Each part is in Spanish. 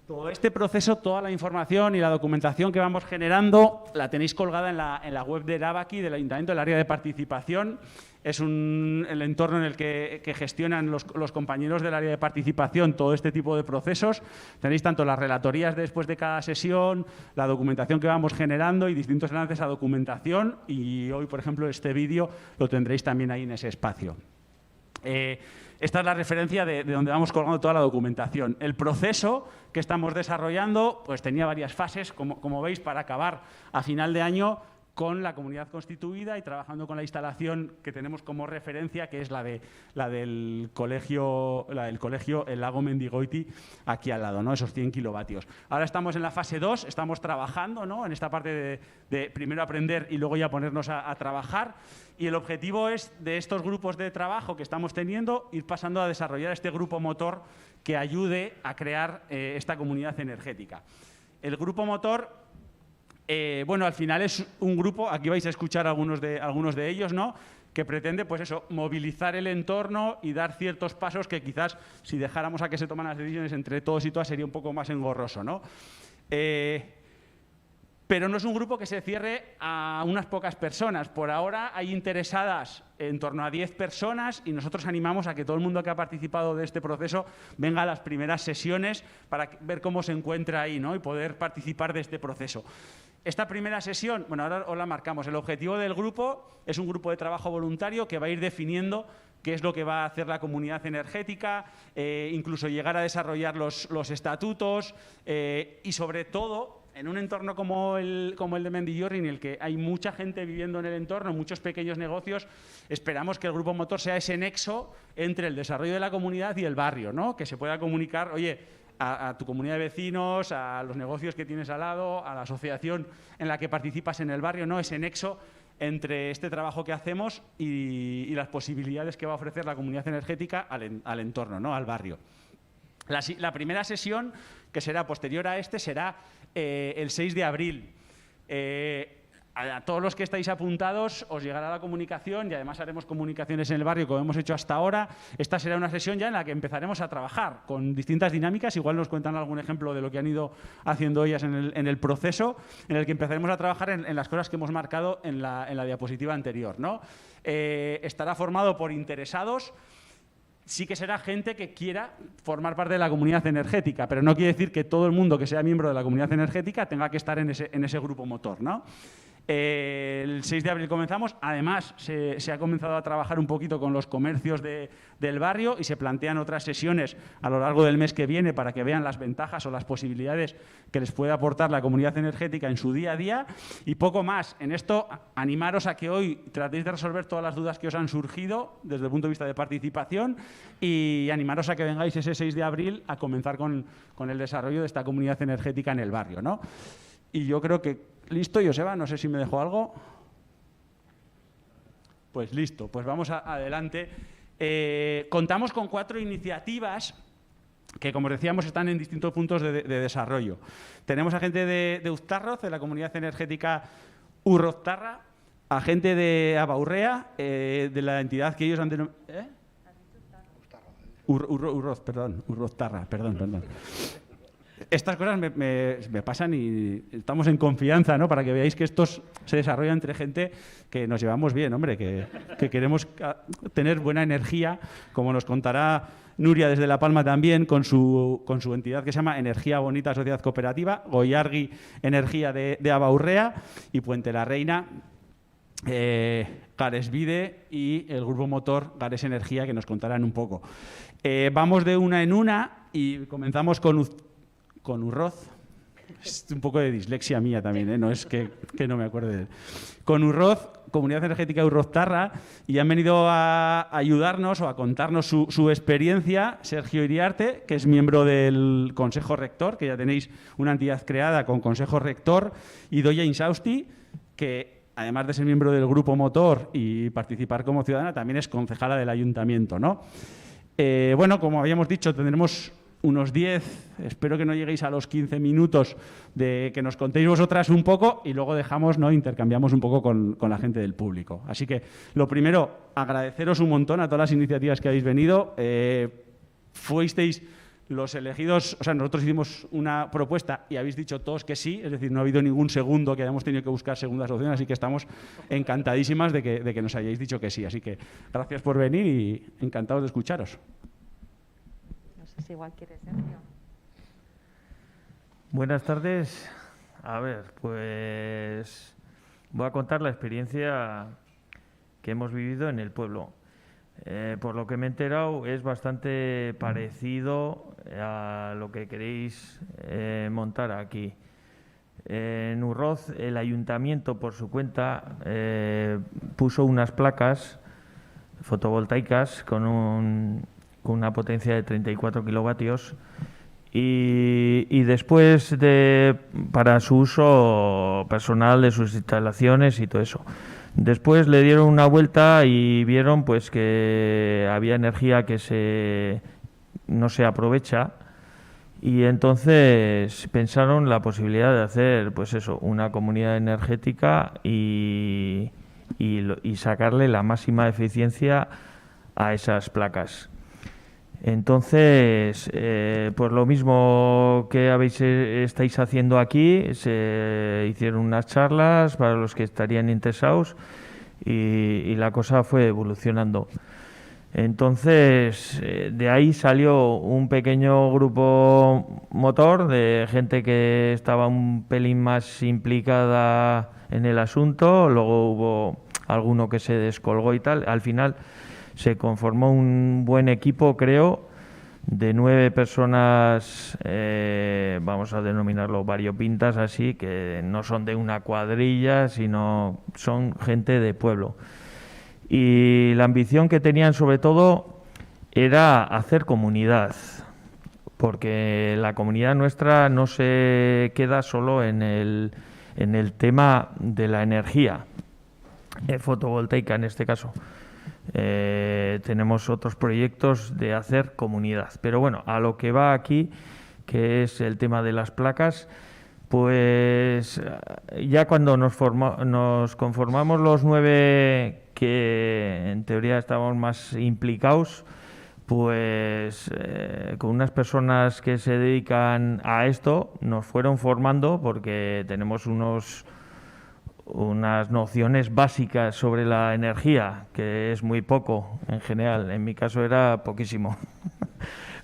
Todo este proceso, toda la información y la documentación que vamos generando la tenéis colgada en la web de Erabaki, del Ayuntamiento, del área de participación. Es el entorno en el que gestionan los compañeros del área de participación todo este tipo de procesos. Tenéis tanto las relatorías después de cada sesión, la documentación que vamos generando y distintos enlaces a documentación. Y hoy, por ejemplo, este vídeo lo tendréis también ahí en ese espacio. Esta es la referencia de donde vamos colgando toda la documentación. El proceso que estamos desarrollando pues tenía varias fases, como veis, para acabar a final de año con la comunidad constituida y trabajando con la instalación que tenemos como referencia, que es la del colegio El Lago Mendigoiti, aquí al lado, ¿no? Esos 100 kilovatios. Ahora estamos en la fase 2, estamos trabajando, ¿no? En esta parte de primero aprender y luego ya ponernos a trabajar. Y el objetivo es, de estos grupos de trabajo que estamos teniendo, ir pasando a desarrollar este grupo motor que ayude a crear esta comunidad energética. El grupo motor, bueno, al final es un grupo, aquí vais a escuchar algunos de ellos, ¿no?, que pretende, pues eso, movilizar el entorno y dar ciertos pasos que quizás, si dejáramos a que se toman las decisiones entre todos y todas, sería un poco más engorroso, ¿no? Pero no es un grupo que se cierre a unas pocas personas. Por ahora hay interesadas en torno a 10 personas y nosotros animamos a que todo el mundo que ha participado de este proceso venga a las primeras sesiones para ver cómo se encuentra ahí, ¿no?, y poder participar de este proceso. Esta primera sesión, bueno, ahora os la marcamos. El objetivo del grupo es un grupo de trabajo voluntario que va a ir definiendo qué es lo que va a hacer la comunidad energética, incluso llegar a desarrollar los estatutos y, sobre todo, en un entorno como el de Mendillorri, en el que hay mucha gente viviendo en el entorno, muchos pequeños negocios, esperamos que el grupo motor sea ese nexo entre el desarrollo de la comunidad y el barrio, ¿no? Que se pueda comunicar, oye, a tu comunidad de vecinos, a los negocios que tienes al lado, a la asociación en la que participas en el barrio, ¿no? Ese nexo entre este trabajo que hacemos y las posibilidades que va a ofrecer la comunidad energética al entorno, ¿no?, al barrio. La primera sesión, que será posterior a será el 6 de abril. A todos los que estáis apuntados os llegará la comunicación y además haremos comunicaciones en el barrio como hemos hecho hasta ahora. Esta será una sesión ya en la que empezaremos a trabajar con distintas dinámicas. Igual nos cuentan algún ejemplo de lo que han ido haciendo ellas en el proceso, en el que empezaremos a trabajar en las cosas que hemos marcado en la diapositiva anterior, ¿no? Estará formado por interesados. Sí que será gente que quiera formar parte de la comunidad energética, pero no quiere decir que todo el mundo que sea miembro de la comunidad energética tenga que estar en ese grupo motor, ¿no? El 6 de abril comenzamos. Además, se ha comenzado a trabajar un poquito con los comercios del barrio y se plantean otras sesiones a lo largo del mes que viene para que vean las ventajas o las posibilidades que les puede aportar la comunidad energética en su día a día. Y poco más. En esto, animaros a que hoy tratéis de resolver todas las dudas que os han surgido desde el punto de vista de participación y animaros a que vengáis ese 6 de abril a comenzar con el desarrollo de esta comunidad energética en el barrio, ¿no? Y yo creo que listo, Joseba, no sé si me dejo algo. Pues listo, pues vamos adelante. Contamos con 4 iniciativas que, como decíamos, están en distintos puntos de desarrollo. Tenemos a gente de Uztarroz, de la comunidad energética Urroztarra, a gente de Abaurrea, de la entidad que ellos han denominado... Urroztarra, perdón. Estas cosas me pasan y estamos en confianza, ¿no?, para que veáis que estos se desarrollan entre gente que nos llevamos bien, hombre, que queremos tener buena energía, como nos contará Nuria desde La Palma también, con su entidad que se llama Energía Bonita Sociedad Cooperativa, Goiargui Energía de Abaurrea y Puente la Reina, Garesbide y el grupo motor Gares Energía, que nos contarán un poco. Vamos de una en una y comenzamos con Urroz. Es un poco de dislexia mía también, ¿eh? No es que no me acuerde. Con Urroz, Comunidad Energética Urroztarra, y han venido a ayudarnos o a contarnos su experiencia Sergio Iriarte, que es miembro del Consejo Rector, que ya tenéis una entidad creada con Consejo Rector, y Doya Insausti, que además de ser miembro del Grupo Motor y participar como ciudadana, también es concejala del Ayuntamiento, ¿no? Bueno, como habíamos dicho, tendremos unos 10, espero que no lleguéis a los 15 minutos de que nos contéis vosotras un poco y luego dejamos, ¿no?, intercambiamos un poco con la gente del público. Así que, lo primero, agradeceros un montón a todas las iniciativas que habéis venido. Fuisteis Los elegidos, o sea, nosotros hicimos una propuesta y habéis dicho todos que sí, es decir, no ha habido ningún segundo que hayamos tenido que buscar segundas opciones, así que estamos encantadísimas de que nos hayáis dicho que sí. Así que gracias por venir y encantados de escucharos. No sé si igual quieres, Sergio. Buenas tardes. A ver, pues voy a contar la experiencia que hemos vivido en el pueblo. Por lo que me he enterado, es bastante parecido a lo que queréis montar aquí. En Urroz, el ayuntamiento, por su cuenta, puso unas placas fotovoltaicas con una potencia de 34 kilovatios y después para su uso personal de sus instalaciones y todo eso. Después le dieron una vuelta y vieron pues que había energía que no se aprovecha y entonces pensaron la posibilidad de hacer pues eso, una comunidad energética y sacarle la máxima eficiencia a esas placas. Entonces, pues lo mismo que estáis haciendo aquí, se hicieron unas charlas para los que estarían interesados y la cosa fue evolucionando. Entonces, de ahí salió un pequeño grupo motor de gente que estaba un pelín más implicada en el asunto, luego hubo alguno que se descolgó y tal. Al final se conformó un buen equipo, creo, de 9 personas, vamos a denominarlo variopintas así, que no son de una cuadrilla, sino son gente de pueblo. Y la ambición que tenían sobre todo era hacer comunidad, porque la comunidad nuestra no se queda solo en el tema de la energía fotovoltaica en este caso. Tenemos otros proyectos de hacer comunidad. Pero bueno, a lo que va aquí, que es el tema de las placas, pues ya cuando nos conformamos los 9 que en teoría estábamos más implicados, pues con unas personas que se dedican a esto nos fueron formando porque tenemos unas nociones básicas sobre la energía, que es muy poco en general. En mi caso era poquísimo.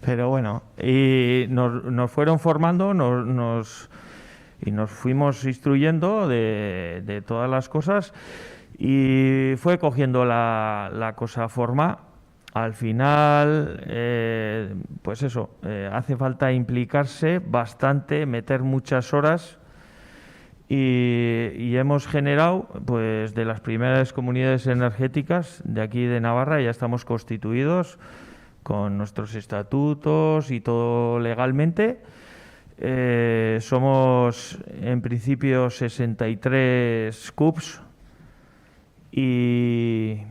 Pero bueno, y nos fueron formando y nos fuimos instruyendo de todas las cosas y fue cogiendo la cosa forma. Al final, pues eso, hace falta implicarse bastante, meter muchas horas. Y hemos generado, pues de las primeras comunidades energéticas de aquí de Navarra, ya estamos constituidos con nuestros estatutos y todo legalmente. Somos en principio 63 CUPs y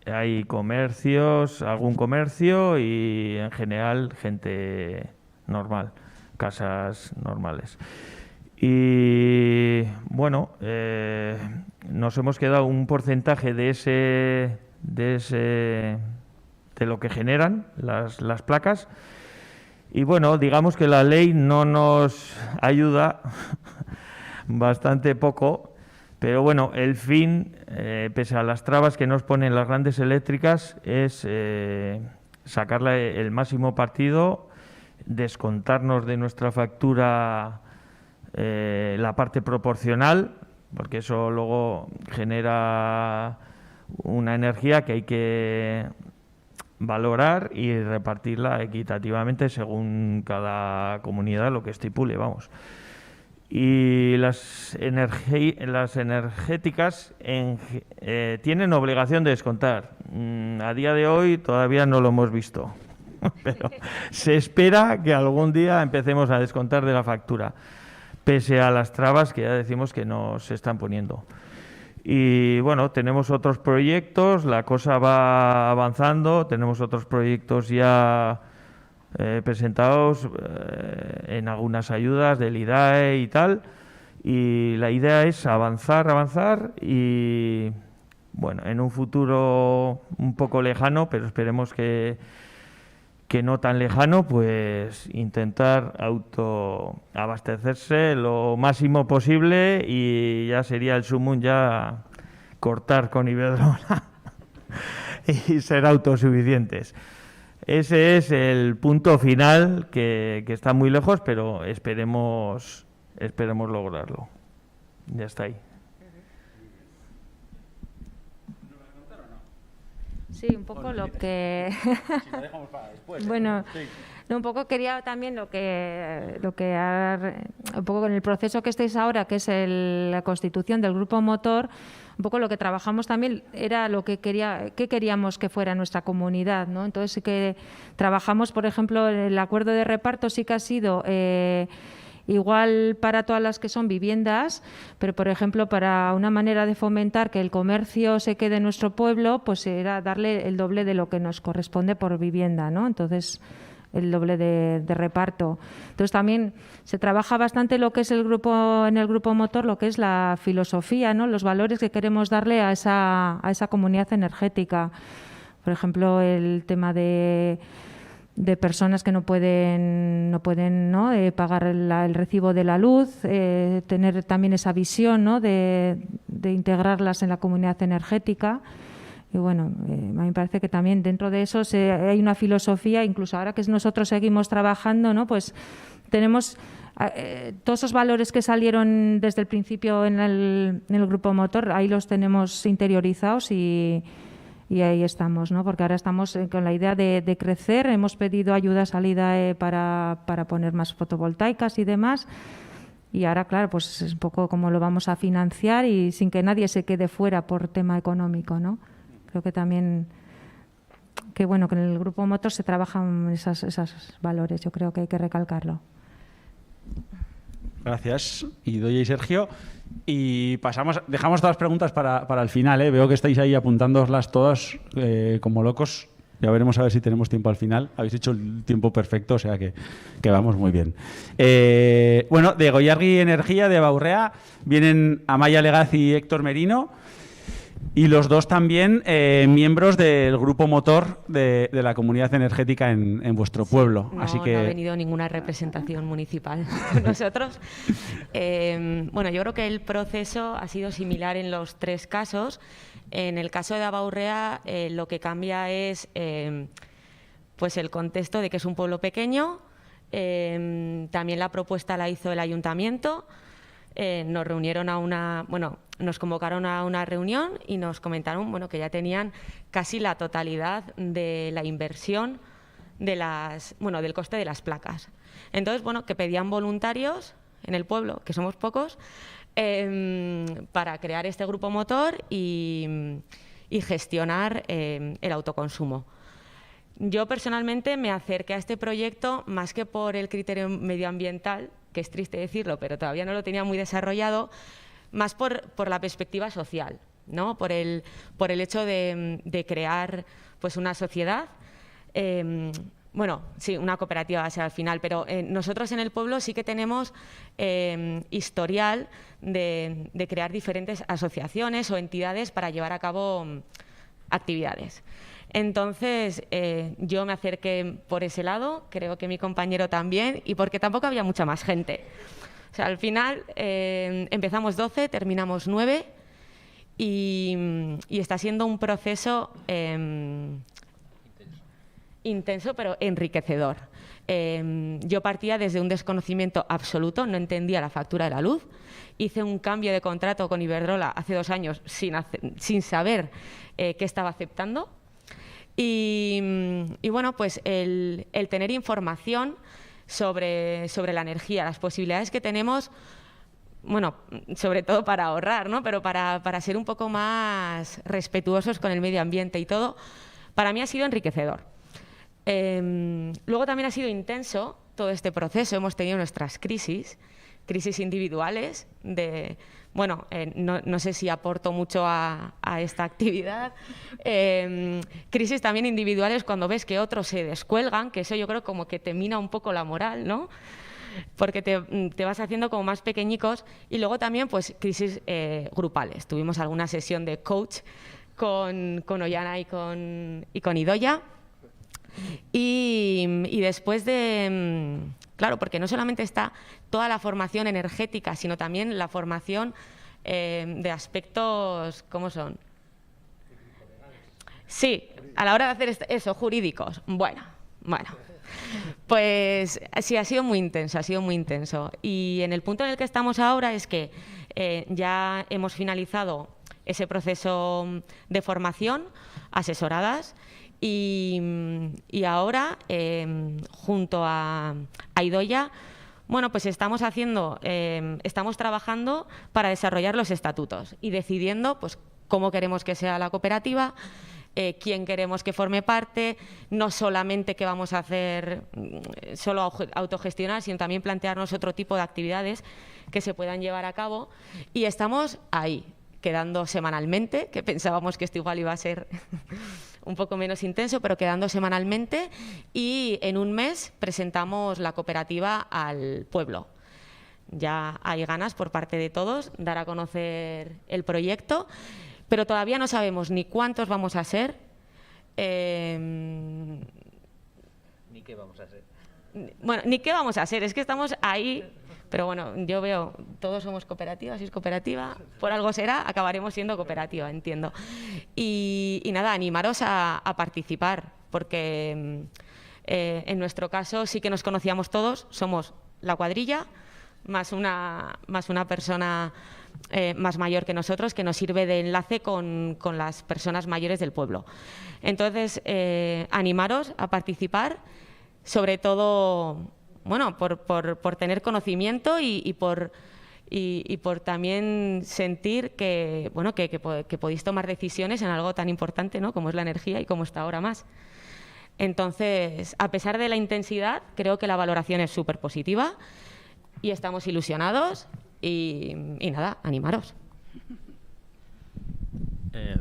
hay comercios, algún comercio y en general gente normal, casas normales. Y bueno, nos hemos quedado un porcentaje de lo que generan las placas. Y bueno, digamos que la ley no nos ayuda bastante poco, pero bueno, el fin, pese a las trabas que nos ponen las grandes eléctricas, es sacarle el máximo partido, descontarnos de nuestra factura la parte proporcional, porque eso luego genera una energía que hay que valorar y repartirla equitativamente según cada comunidad lo que estipule, vamos. Y las energéticas tienen obligación de descontar. A día de hoy todavía no lo hemos visto, pero se espera que algún día empecemos a descontar de la factura, pese a las trabas que ya decimos que nos están poniendo. Y bueno, tenemos otros proyectos, la cosa va avanzando, tenemos otros proyectos ya presentados en algunas ayudas del IDAE y tal, y la idea es avanzar y bueno, en un futuro un poco lejano, pero esperemos que que no tan lejano, pues intentar autoabastecerse lo máximo posible y ya sería el sumum ya cortar con Iberdrola y ser autosuficientes. Ese es el punto final que está muy lejos, pero esperemos lograrlo. Ya está ahí. Sí, un poco lo que... Si lo dejamos para después. Bueno, Sí. no, un poco quería también un poco con el proceso que estáis ahora, que es la constitución del grupo motor, un poco lo que trabajamos también era lo que queríamos que fuera nuestra comunidad, ¿no? Entonces sí que trabajamos, por ejemplo, el acuerdo de reparto sí que ha sido igual para todas las que son viviendas, pero por ejemplo para una manera de fomentar que el comercio se quede en nuestro pueblo, pues era darle el doble de lo que nos corresponde por vivienda, ¿no? Entonces el doble de reparto. Entonces también se trabaja bastante lo que es en el grupo motor, lo que es la filosofía, ¿no? Los valores que queremos darle a esa comunidad energética. Por ejemplo, el tema de personas que no pueden pagar el recibo de la luz, tener también esa visión, ¿no? de integrarlas en la comunidad energética. Y bueno, a mí me parece que también dentro de eso hay una filosofía, incluso ahora que nosotros seguimos trabajando, ¿no? Pues tenemos todos esos valores que salieron desde el principio en el grupo motor, ahí los tenemos interiorizados y ahí estamos, ¿no? Porque ahora estamos con la idea de crecer, hemos pedido ayuda salida para poner más fotovoltaicas y demás. Y ahora, claro, pues es un poco cómo lo vamos a financiar y sin que nadie se quede fuera por tema económico, ¿no? Creo que también, que bueno, que en el grupo motor se trabajan esos valores, yo creo que hay que recalcarlo. Gracias, Idoia y Sergio. Y dejamos todas las preguntas para el final, ¿eh? Veo que estáis ahí apuntándolas todas como locos. Ya veremos a ver si tenemos tiempo al final. Habéis hecho el tiempo perfecto, o sea que vamos muy bien. Bueno, de Goierri Energía, de Baurrea, vienen Amaya Legaz y Héctor Merino. Y los dos también miembros del grupo motor de la comunidad energética en vuestro pueblo. No, Así que... no ha venido ninguna representación municipal con nosotros. Bueno, yo creo que el proceso ha sido similar en los tres casos. En el caso de Abaurrea, lo que cambia es pues el contexto de que es un pueblo pequeño. También la propuesta la hizo el ayuntamiento. Nos reunieron nos convocaron a una reunión y nos comentaron, que ya tenían casi la totalidad de la inversión del coste de las placas. Entonces, que pedían voluntarios en el pueblo, que somos pocos, para crear este grupo motor y gestionar el autoconsumo. Yo personalmente me acerqué a este proyecto más que por el criterio medioambiental, que es triste decirlo, pero todavía no lo tenía muy desarrollado, más por la perspectiva social, ¿no? Por el hecho de crear pues una sociedad, sí, una cooperativa al final, pero nosotros en el pueblo sí que tenemos historial de crear diferentes asociaciones o entidades para llevar a cabo actividades. Entonces, yo me acerqué por ese lado, creo que mi compañero también, y porque tampoco había mucha más gente. O sea, al final empezamos 12, terminamos 9 y está siendo un proceso intenso, pero enriquecedor. Yo partía desde un desconocimiento absoluto, no entendía la factura de la luz. Hice un cambio de contrato con Iberdrola hace 2 años sin saber qué estaba aceptando. Y bueno, pues el tener información sobre la energía, las posibilidades que tenemos, sobre todo para ahorrar, ¿no? Pero para ser un poco más respetuosos con el medio ambiente y todo, para mí ha sido enriquecedor. Luego también ha sido intenso todo este proceso, hemos tenido nuestras crisis individuales no sé si aporto mucho a esta actividad. Crisis también individuales cuando ves que otros se descuelgan, que eso yo creo como que te mina un poco la moral, ¿no? Porque te vas haciendo como más pequeñicos. Y luego también pues crisis grupales. Tuvimos alguna sesión de coach con Ollana y con Idoia. Y después de... Claro, porque no solamente está toda la formación energética, sino también la formación de aspectos, ¿cómo son? Sí, a la hora de hacer eso, jurídicos. Bueno. Pues sí, ha sido muy intenso. Y en el punto en el que estamos ahora es que ya hemos finalizado ese proceso de formación, asesoradas, y ahora, junto a Idoia, bueno, pues estamos trabajando para desarrollar los estatutos y decidiendo pues cómo queremos que sea la cooperativa, quién queremos que forme parte, no solamente qué vamos a hacer solo autogestionar, sino también plantearnos otro tipo de actividades que se puedan llevar a cabo. Y estamos ahí, quedando semanalmente, que pensábamos que esto igual iba a ser un poco menos intenso, pero quedando semanalmente, y en un mes presentamos la cooperativa al pueblo. Ya hay ganas por parte de todos dar a conocer el proyecto, pero todavía no sabemos ni cuántos vamos a ser. Ni qué vamos a ser. Bueno, ni qué vamos a ser, es que estamos ahí, pero bueno, yo veo, todos somos cooperativas, si es cooperativa, por algo será, acabaremos siendo cooperativa, entiendo. Y nada, animaros a participar, porque en nuestro caso sí que nos conocíamos todos, somos la cuadrilla, más una persona más mayor que nosotros, que nos sirve de enlace con las personas mayores del pueblo. Entonces, animaros a participar, sobre todo, bueno, por tener conocimiento y por también sentir que, bueno, que podéis tomar decisiones en algo tan importante, ¿no?, como es la energía y como está ahora más. Entonces, a pesar de la intensidad, creo que la valoración es súper positiva y estamos ilusionados y nada, animaros.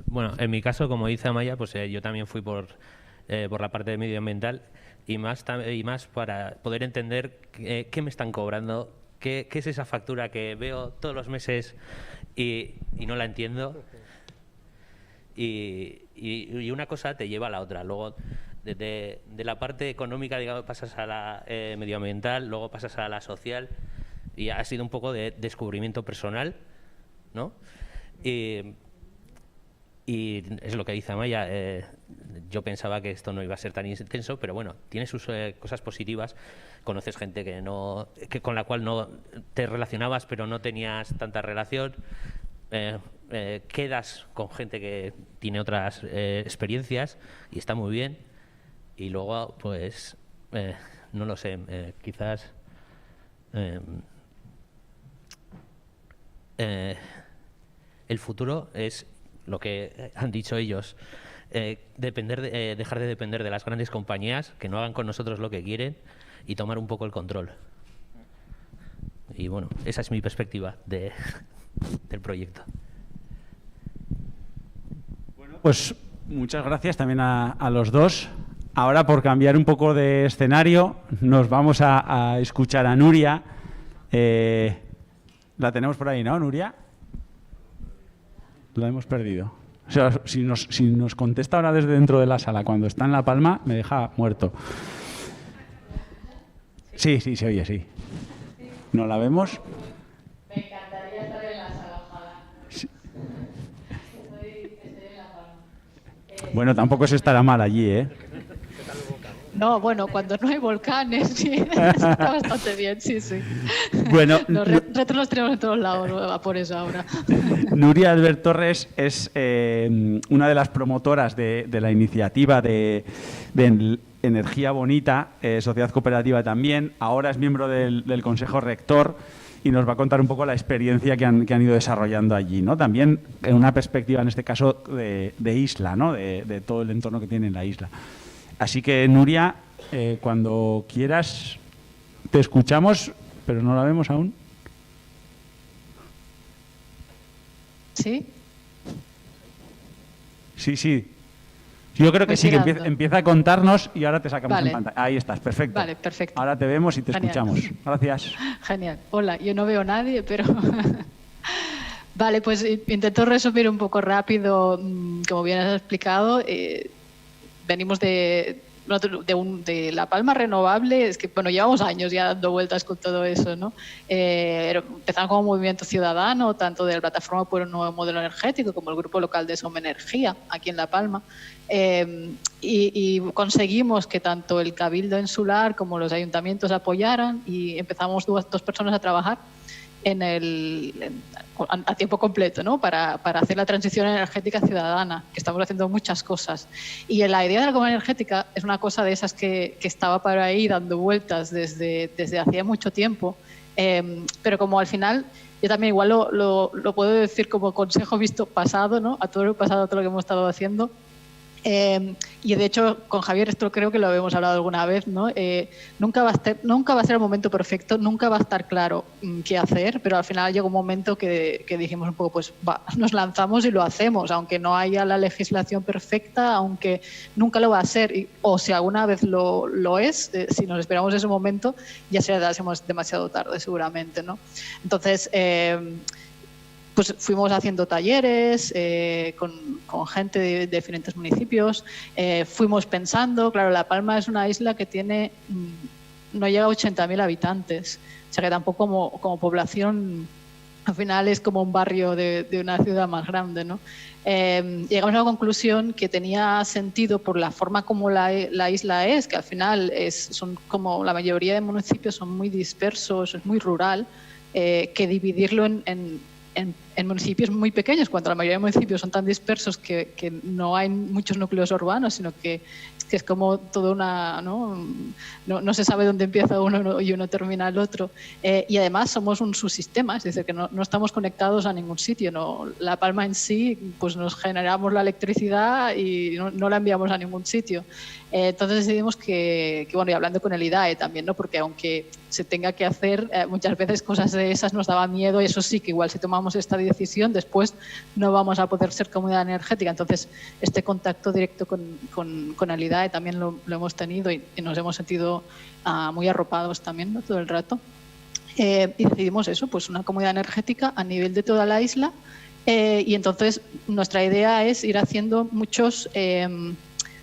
Bueno, en mi caso, como dice Amaya, pues yo también fui por la parte de medioambiental y más para poder entender qué me están cobrando, qué es esa factura que veo todos los meses y no la entiendo. Y una cosa te lleva a la otra. Luego, de la parte económica, digamos, pasas a la medioambiental, luego pasas a la social, y ha sido un poco de descubrimiento personal, ¿no? Y es lo que dice Amaya, yo pensaba que esto no iba a ser tan intenso, pero bueno, tiene sus cosas positivas. Conoces gente con la cual no te relacionabas, pero no tenías tanta relación. Quedas con gente que tiene otras experiencias y está muy bien. Y luego, pues, no lo sé, quizás el futuro es lo que han dicho ellos, dejar de depender de las grandes compañías, que no hagan con nosotros lo que quieren y tomar un poco el control. Y bueno, esa es mi perspectiva del proyecto. Bueno, pues muchas gracias también a los dos. Ahora, por cambiar un poco de escenario, nos vamos a escuchar a Nuria. La tenemos por ahí, ¿no, Nuria? La hemos perdido. O sea, si nos contesta ahora desde dentro de la sala, cuando está en La Palma, me deja muerto. Sí, se oye, sí. ¿No la vemos? Me encantaría estar en la sala, ojalá. Sí. Estoy en La Palma. Bueno, tampoco se estará mal allí, ¿eh? No, bueno, cuando no hay volcanes, sí, está bastante bien, sí. Bueno, los retos los tenemos en todos lados, por eso ahora. Nuria Albert Torres es una de las promotoras de la iniciativa de Energía Bonita, sociedad cooperativa también. Ahora es miembro del Consejo Rector y nos va a contar un poco la experiencia que han ido desarrollando allí, ¿no? También en una perspectiva, en este caso, de isla, ¿no? De todo el entorno que tiene en la isla. Así que, Nuria, cuando quieras, te escuchamos, pero no la vemos aún. ¿Sí? Sí. Yo creo que sí, que empieza a contarnos y ahora te sacamos vale. en pantalla. Ahí estás, perfecto. Vale, perfecto. Ahora te vemos y te Genial. escuchamos. Gracias. Genial. Hola, yo no veo a nadie, pero... Vale, pues intento resumir un poco rápido, como bien has explicado. Venimos de de La Palma Renovable, es que bueno, llevamos años ya dando vueltas con todo eso, ¿no? Empezamos como movimiento ciudadano, tanto de la Plataforma por un Nuevo Modelo Energético como el grupo local de Som Energía, aquí en La Palma, y conseguimos que tanto el Cabildo Insular como los ayuntamientos apoyaran y empezamos dos personas a trabajar a tiempo completo, ¿no? para hacer la transición energética ciudadana, que estamos haciendo muchas cosas. Y la idea de la comunidad energética es una cosa de esas que estaba por ahí dando vueltas desde hacía mucho tiempo, pero como al final, yo también igual lo puedo decir como consejo visto pasado, ¿no? A todo lo pasado, a todo lo que hemos estado haciendo. Y de hecho con Javier esto creo que lo habíamos hablado alguna vez, ¿no? Nunca va a ser el momento perfecto, nunca va a estar claro qué hacer, pero al final llegó un momento que dijimos un poco, pues nos lanzamos y lo hacemos, aunque no haya la legislación perfecta, aunque nunca lo va a ser, o si alguna vez lo es, si nos esperamos ese momento ya será demasiado tarde seguramente, ¿no? Entonces pues fuimos haciendo talleres con gente de diferentes municipios, fuimos pensando, claro, La Palma es una isla que no llega a 80.000 habitantes, o sea que tampoco como población, al final es como un barrio de una ciudad más grande, ¿no? Llegamos a la conclusión que tenía sentido por la forma como la isla es, que al final son como la mayoría de municipios son muy dispersos, es muy rural, que dividirlo en municipios muy pequeños, cuando la mayoría de municipios son tan dispersos que no hay muchos núcleos urbanos, sino que es como todo no se sabe dónde empieza uno y uno termina el otro. Y además somos un subsistema, es decir, que no estamos conectados a ningún sitio. ¿No? La Palma en sí, pues nos generamos la electricidad y no la enviamos a ningún sitio. Entonces decidimos que, bueno, y hablando con el IDAE también, ¿no? Porque aunque se tenga que hacer, muchas veces cosas de esas nos daba miedo, y eso sí, que igual si tomamos esta decisión, después no vamos a poder ser comunidad energética. Entonces, este contacto directo con el IDAE también lo hemos tenido y nos hemos sentido muy arropados también, ¿no? Todo el rato. Y decidimos eso, pues una comunidad energética a nivel de toda la isla, y entonces nuestra idea es ir haciendo muchos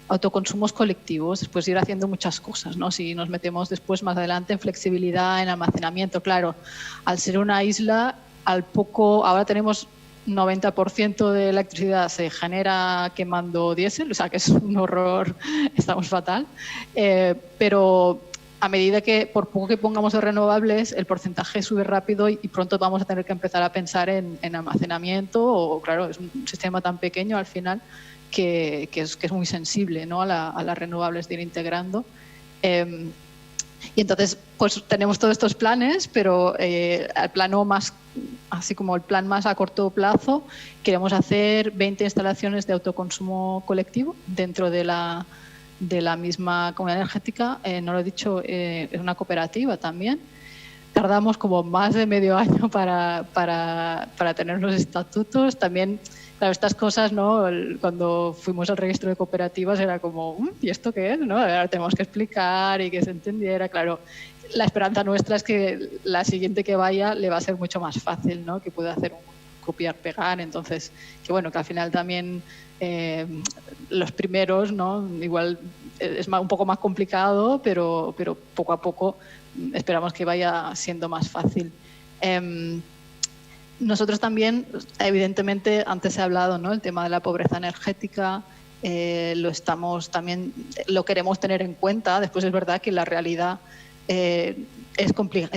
autoconsumos colectivos, después ir haciendo muchas cosas, ¿no? Si nos metemos después más adelante en flexibilidad, en almacenamiento, claro, al ser una isla, ahora tenemos 90% de electricidad se genera quemando diésel, o sea que es un horror, estamos fatal, pero a medida que por poco que pongamos de renovables, el porcentaje sube rápido y pronto vamos a tener que empezar a pensar en almacenamiento, o claro, es un sistema tan pequeño al final que es muy sensible, ¿no? a las renovables de ir integrando. Y entonces pues tenemos todos estos planes, pero el plano más, así como el plan más a corto plazo, queremos hacer 20 instalaciones de autoconsumo colectivo dentro de la misma comunidad energética. No lo he dicho, es una cooperativa también. Tardamos como más de medio año para tener los estatutos. También, claro, estas cosas, ¿no? Cuando fuimos al registro de cooperativas era como, ¿y esto qué es? ¿No? Ahora tenemos que explicar y que se entendiera. Claro, la esperanza nuestra es que la siguiente que vaya le va a ser mucho más fácil, ¿no? Que pueda hacer un copiar-pegar. Entonces, que bueno, que al final también los primeros, ¿no? Igual es un poco más complicado, pero poco a poco esperamos que vaya siendo más fácil. Nosotros también, evidentemente, antes he hablado, ¿no? El tema de la pobreza energética, lo queremos tener en cuenta. Después es verdad que la realidad es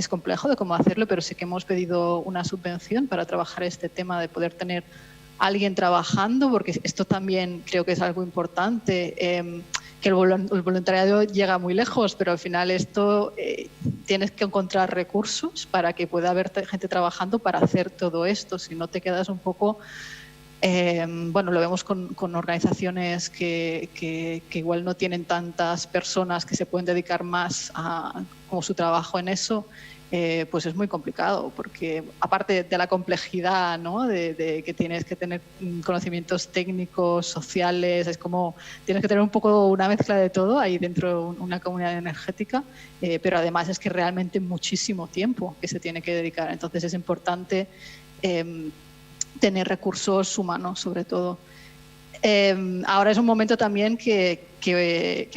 complejo de cómo hacerlo, pero sí que hemos pedido una subvención para trabajar este tema de poder tener a alguien trabajando, porque esto también creo que es algo importante. Que el voluntariado llega muy lejos, pero al final esto tienes que encontrar recursos para que pueda haber gente trabajando para hacer todo esto. Si no te quedas un poco, bueno, lo vemos con organizaciones que igual no tienen tantas personas que se pueden dedicar más como su trabajo en eso. Pues es muy complicado, porque aparte de la complejidad, ¿no? de que tienes que tener conocimientos técnicos, sociales, es como tienes que tener un poco una mezcla de todo ahí dentro de una comunidad energética, pero además es que realmente muchísimo tiempo que se tiene que dedicar. Entonces es importante tener recursos humanos, sobre todo. Ahora es un momento también que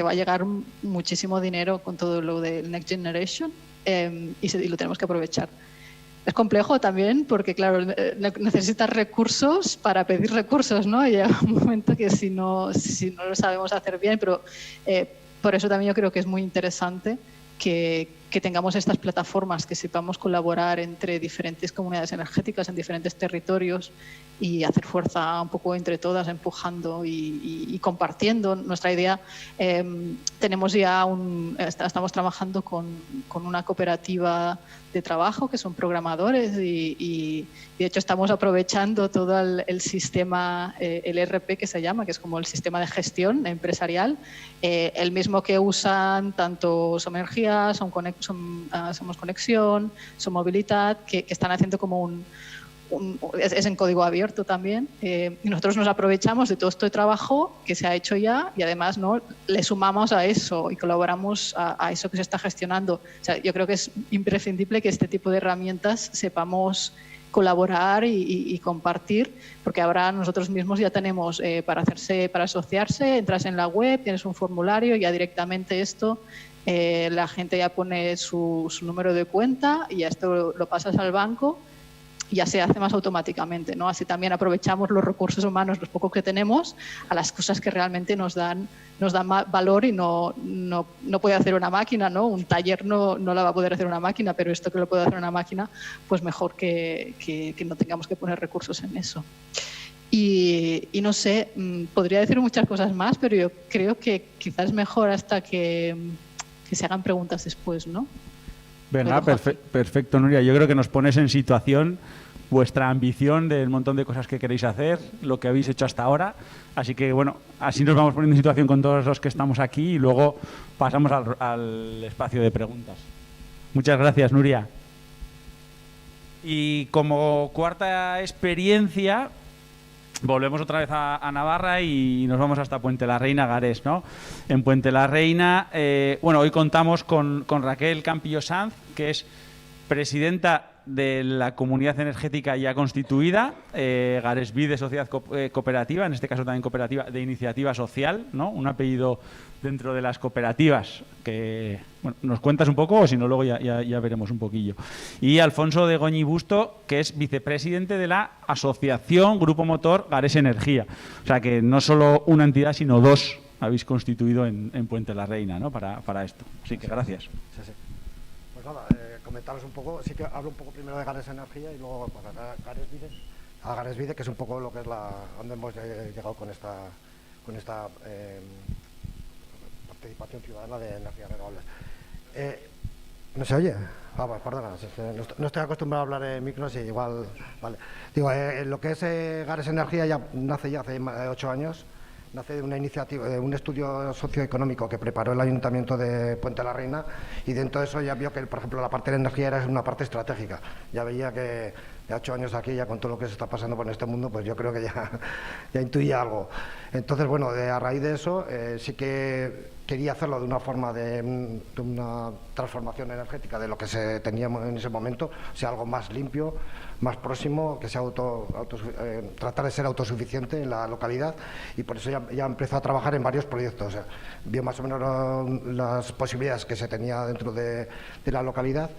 va a llegar muchísimo dinero con todo lo del Next Generation y lo tenemos que aprovechar. Es complejo también porque, claro, necesitas recursos para pedir recursos, ¿no? Y llega un momento que si no lo sabemos hacer bien, pero por eso también yo creo que es muy interesante que tengamos estas plataformas, que sepamos colaborar entre diferentes comunidades energéticas en diferentes territorios y hacer fuerza un poco entre todas, empujando y compartiendo nuestra idea. Estamos trabajando con una cooperativa de trabajo que son programadores y de hecho estamos aprovechando todo el sistema, el ERP que se llama, que es como el sistema de gestión empresarial, el mismo que usan tanto Som Energia, Somos Conexión, Som Mobilitat, que están haciendo como es en código abierto también, y nosotros nos aprovechamos de todo este trabajo que se ha hecho ya y además, ¿no?, le sumamos a eso y colaboramos a eso que se está gestionando. O sea, yo creo que es imprescindible que este tipo de herramientas sepamos colaborar y compartir, porque ahora nosotros mismos ya tenemos para asociarse, entras en la web, tienes un formulario, ya directamente esto, la gente ya pone su número de cuenta y ya esto lo pasas al banco. Ya se hace más automáticamente, ¿no? Así también aprovechamos los recursos humanos, los pocos que tenemos, a las cosas que realmente nos dan valor y no puede hacer una máquina, ¿no? Un taller no la va a poder hacer una máquina, pero esto que lo puede hacer una máquina, pues mejor que no tengamos que poner recursos en eso. Y no sé, podría decir muchas cosas más, pero yo creo que quizás es mejor hasta que se hagan preguntas después, ¿no? Venga, perfecto, Nuria. Yo creo que nos pones en situación vuestra ambición del montón de cosas que queréis hacer, lo que habéis hecho hasta ahora. Así que, bueno, así nos vamos poniendo en situación con todos los que estamos aquí y luego pasamos al espacio de preguntas. Muchas gracias, Nuria. Y como cuarta experiencia, volvemos otra vez a Navarra y nos vamos hasta Puente la Reina, Gares, ¿no? En Puente la Reina, hoy contamos con Raquel Campillo Sanz, que es presidenta de la comunidad energética ya constituida, Garesbide Sociedad Cooperativa, en este caso también cooperativa de iniciativa social, ¿no? Un apellido dentro de las cooperativas que, bueno, nos cuentas un poco o si no luego ya veremos un poquillo. Y Alfonso de Goñi Busto, que es vicepresidente de la asociación Grupo Motor Gares Energía. O sea que no solo una entidad, sino dos habéis constituido en Puente la Reina, ¿no? Para esto. Así que gracias. Sí. Pues nada, comentaros un poco, sí que hablo un poco primero de Gares Energía y luego para Garesbide, que es un poco lo que es donde hemos llegado con esta participación ciudadana de energías renovables. ¿No se oye? Pues perdona, no estoy acostumbrado a hablar en micros y igual, vale. Digo, lo que es Gares Energía ya nace hace 8 años. Nace de una iniciativa, de un estudio socioeconómico que preparó el Ayuntamiento de Puente la Reina y dentro de eso ya vio que, por ejemplo, la parte de energía era una parte estratégica. Ya veía que de 8 años aquí, ya con todo lo que se está pasando por este mundo, pues yo creo que ya intuía algo. Entonces, bueno, a raíz de eso sí que quería hacerlo de una forma de una transformación energética de lo que se tenía en ese momento, o sea, algo más limpio, más próximo, que sea tratar de ser autosuficiente en la localidad y por eso ya empezó a trabajar en varios proyectos. O sea, vio más o menos las posibilidades que se tenía dentro de la localidad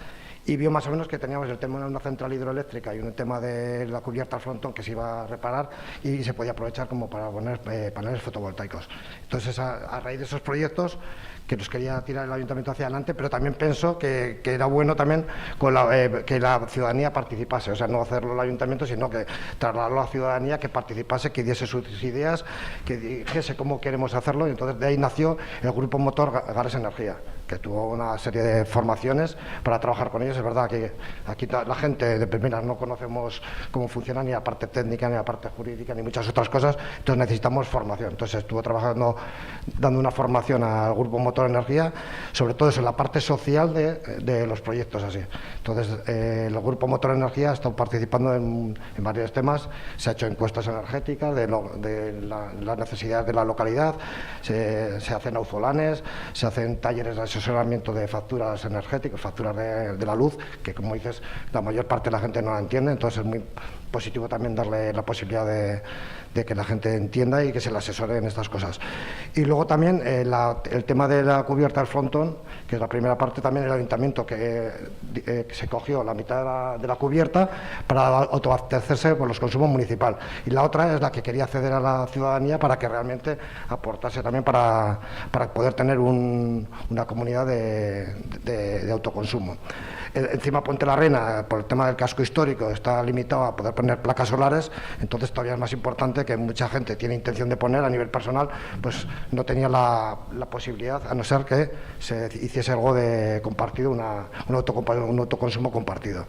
y vio más o menos que teníamos el tema de una central hidroeléctrica y un tema de la cubierta al frontón que se iba a reparar y se podía aprovechar como para poner paneles fotovoltaicos. Entonces, a raíz de esos proyectos que nos quería tirar el Ayuntamiento hacia adelante, pero también pensó que era bueno también que la ciudadanía participase, o sea, no hacerlo el Ayuntamiento, sino que trasladarlo a la ciudadanía, que participase, que diese sus ideas, que dijese cómo queremos hacerlo, y entonces de ahí nació el Grupo Motor Gares Energía, que tuvo una serie de formaciones para trabajar con ellos. Es verdad que aquí la gente de primeras no conocemos cómo funciona ni la parte técnica, ni la parte jurídica, ni muchas otras cosas, entonces necesitamos formación. Entonces estuvo trabajando, dando una formación al Grupo Motor Energía, sobre todo eso, en la parte social de los proyectos así. Entonces el Grupo Motor Energía ha estado participando en varios temas, se ha hecho encuestas energéticas de las necesidades de la localidad, se hacen auzolanes, se hacen talleres de asesoramiento de facturas energéticas, facturas de la luz, que como dices, la mayor parte de la gente no la entiende, entonces es muy positivo también darle la posibilidad de que la gente entienda y que se le asesore en estas cosas. Y luego también el tema de la cubierta del frontón, que es la primera parte, también el ayuntamiento que se cogió la mitad de la cubierta para autoabastecerse por los consumos municipal. Y la otra es la que quería ceder a la ciudadanía para que realmente aportase también para poder tener una comunidad de autoconsumo. Encima Puente la Reina, por el tema del casco histórico, está limitado a poder poner placas solares, entonces todavía es más importante que mucha gente tiene intención de poner a nivel personal, pues no tenía la posibilidad, a no ser que se hiciese algo de compartido, un autoconsumo compartido.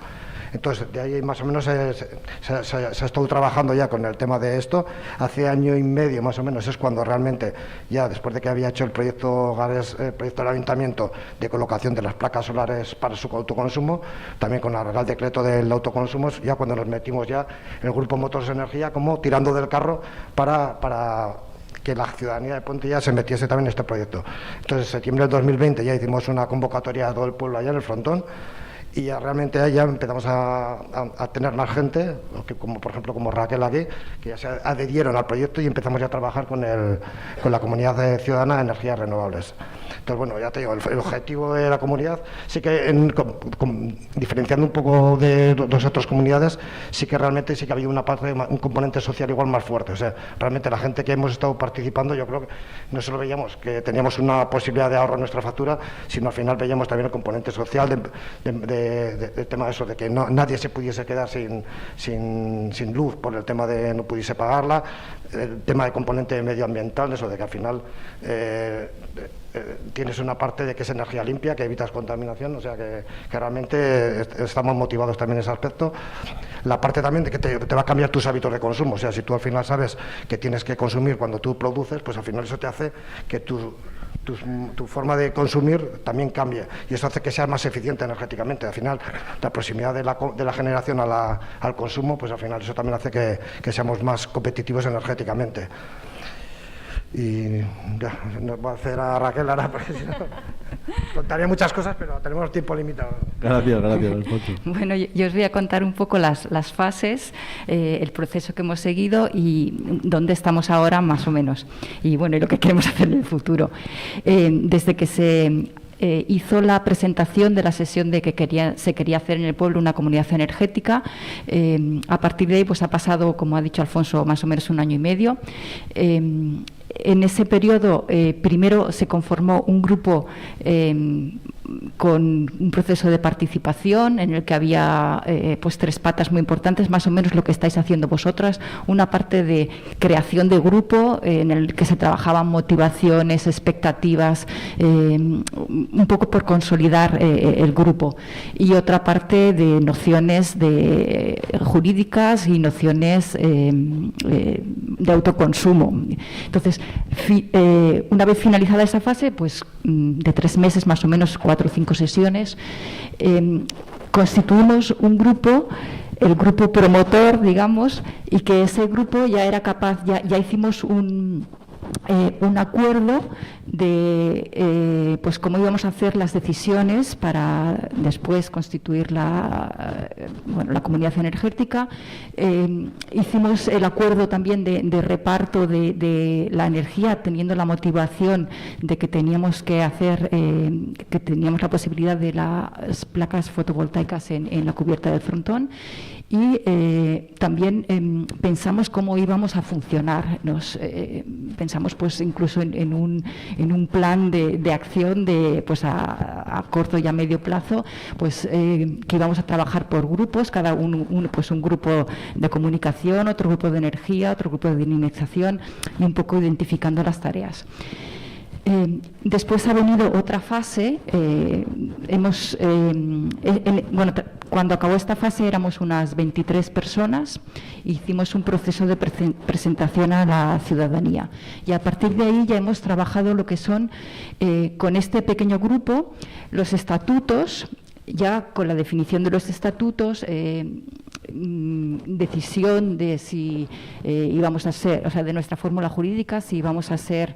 Entonces, de ahí más o menos se ha estado trabajando ya con el tema de esto. Hace año y medio más o menos es cuando realmente, ya después de que había hecho el proyecto GARES, el proyecto del ayuntamiento de colocación de las placas solares para su autoconsumo, también con el Real Decreto del autoconsumo, ya cuando nos metimos ya en el Grupo Motors Energía como tirando del carro para que la ciudadanía de Puente ya se metiese también en este proyecto. Entonces, en septiembre del 2020 ya hicimos una convocatoria a todo el pueblo allá en el frontón, y ya realmente ya empezamos a tener más gente, como por ejemplo como Raquel aquí, que ya se adherieron al proyecto y empezamos ya a trabajar con la comunidad ciudadana de energías renovables. Entonces, bueno, ya te digo, el objetivo de la comunidad, sí que diferenciando un poco de las otras comunidades, sí que realmente sí que ha habido una parte, un componente social igual más fuerte. O sea, realmente la gente que hemos estado participando, yo creo que no solo veíamos que teníamos una posibilidad de ahorro en nuestra factura, sino al final veíamos también el componente social del tema de eso, de que nadie se pudiese quedar sin luz por el tema de no pudiese pagarla, el tema de componente medioambiental, eso de que al final tienes una parte de que es energía limpia, que evitas contaminación, o sea que realmente estamos motivados también en ese aspecto. La parte también de que te va a cambiar tus hábitos de consumo, o sea, si tú al final sabes que tienes que consumir cuando tú produces, pues al final eso te hace que tu forma de consumir también cambie, y eso hace que seas más eficiente energéticamente. Al final, la proximidad de la generación al consumo, pues al final eso también hace que seamos más competitivos energéticamente. Y ya, nos va a hacer a Raquel ahora, porque si no, contaría muchas cosas, pero tenemos tiempo limitado. Gracias. Bueno, yo os voy a contar un poco las fases, el proceso que hemos seguido y dónde estamos ahora más o menos. Y bueno, y lo que queremos hacer en el futuro. Desde que se hizo la presentación de la sesión de que se quería hacer en el pueblo una comunidad energética, a partir de ahí pues ha pasado, como ha dicho Alfonso, más o menos 1 año y medio. En ese periodo, primero se conformó un grupo con un proceso de participación en el que había pues 3 patas muy importantes, más o menos lo que estáis haciendo vosotras. Una parte de creación de grupo, en el que se trabajaban motivaciones, expectativas, un poco por consolidar el grupo, y otra parte de nociones jurídicas y nociones de autoconsumo. Entonces, una vez finalizada esa fase, pues de 3 meses más o menos, 4 o 5 sesiones, constituimos un grupo, el grupo promotor, digamos, y que ese grupo ya era capaz, ya hicimos un acuerdo de pues cómo íbamos a hacer las decisiones para después constituir la comunidad energética. Hicimos el acuerdo también de reparto de la energía, teniendo la motivación de que teníamos que hacer, que teníamos la posibilidad de las placas fotovoltaicas en la cubierta del frontón. Y también pensamos cómo íbamos a funcionar. Pensamos pues incluso en un plan de acción pues a corto y a medio plazo, pues que íbamos a trabajar por grupos, cada uno pues un grupo de comunicación, otro grupo de energía, otro grupo de dinamización, y un poco identificando las tareas. Después ha venido otra fase. Cuando acabó esta fase éramos unas 23 personas. Hicimos un proceso de presentación a la ciudadanía, y a partir de ahí ya hemos trabajado lo que son, con este pequeño grupo, los estatutos. Ya con la definición de los estatutos, decisión de si íbamos a ser, o sea, de nuestra fórmula jurídica, si íbamos a ser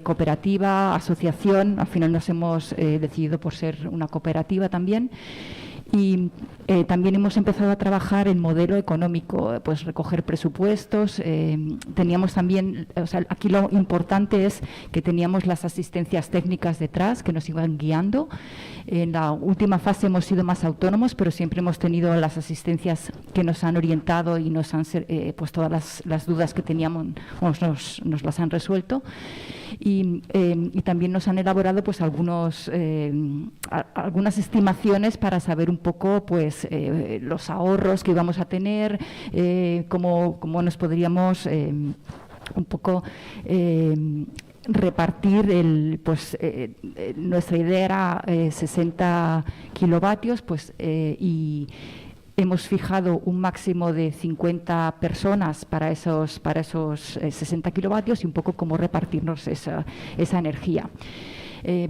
cooperativa, asociación. Al final nos hemos decidido por ser una cooperativa también. Y también hemos empezado a trabajar en modelo económico, pues recoger presupuestos. Teníamos también, o sea, aquí lo importante es que teníamos las asistencias técnicas detrás que nos iban guiando. En la última fase hemos sido más autónomos, pero siempre hemos tenido las asistencias que nos han orientado y nos han pues todas las dudas que teníamos nos las han resuelto. Y también nos han elaborado pues algunas estimaciones para saber un poco pues los ahorros que íbamos a tener, cómo nos podríamos un poco repartir nuestra idea era 60 kilovatios pues y hemos fijado un máximo de 50 personas para esos 60 kilovatios y un poco cómo repartirnos esa energía.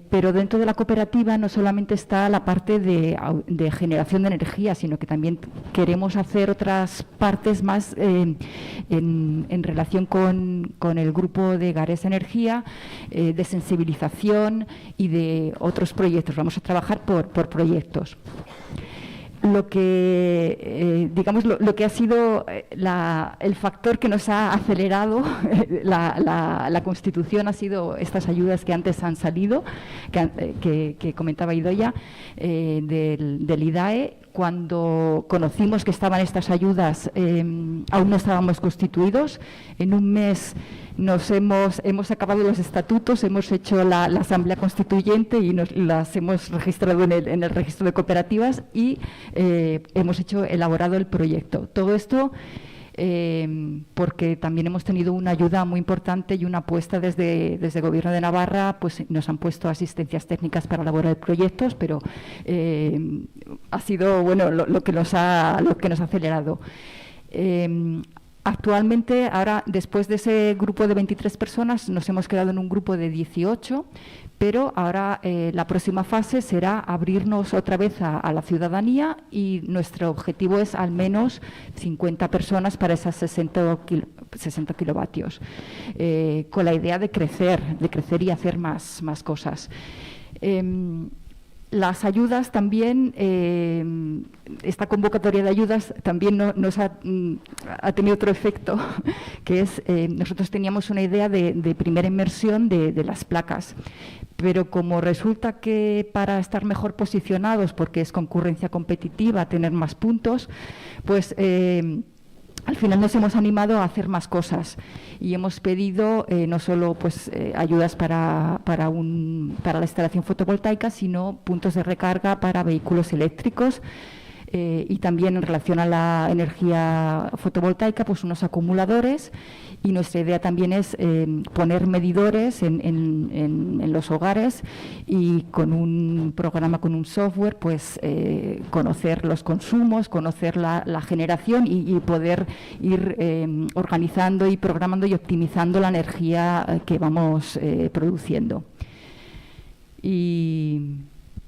Pero dentro de la cooperativa no solamente está la parte de generación de energía, sino que también queremos hacer otras partes más en relación con el grupo de Gares Energía, de sensibilización y de otros proyectos. Vamos a trabajar por proyectos. Lo que digamos lo que ha sido el factor que nos ha acelerado la constitución ha sido estas ayudas que antes han salido, que comentaba Idoia, del IDAE. Cuando conocimos que estaban estas ayudas, aún no estábamos constituidos. En un mes hemos acabado los estatutos, hemos hecho la asamblea constituyente y las hemos registrado en el registro de cooperativas y hemos elaborado el proyecto. Todo esto porque también hemos tenido una ayuda muy importante y una apuesta desde el Gobierno de Navarra, pues nos han puesto asistencias técnicas para elaborar proyectos, pero ha sido bueno lo que nos ha acelerado. Actualmente, ahora, después de ese grupo de 23 personas, nos hemos quedado en un grupo de 18, pero ahora la próxima fase será abrirnos otra vez a la ciudadanía y nuestro objetivo es al menos 50 personas para esas 60 kilovatios, con la idea de crecer y hacer más cosas. Las ayudas también, esta convocatoria de ayudas también nos ha tenido otro efecto, que es, nosotros teníamos una idea de primera inmersión de las placas, pero como resulta que para estar mejor posicionados, porque es concurrencia competitiva, tener más puntos, pues al final nos hemos animado a hacer más cosas y hemos pedido no solo pues, ayudas para la instalación fotovoltaica, sino puntos de recarga para vehículos eléctricos y también en relación a la energía fotovoltaica, pues unos acumuladores. Y nuestra idea también es poner medidores en los hogares y con un programa, con un software, pues conocer los consumos, conocer la generación y poder ir organizando y programando y optimizando la energía que vamos produciendo. Y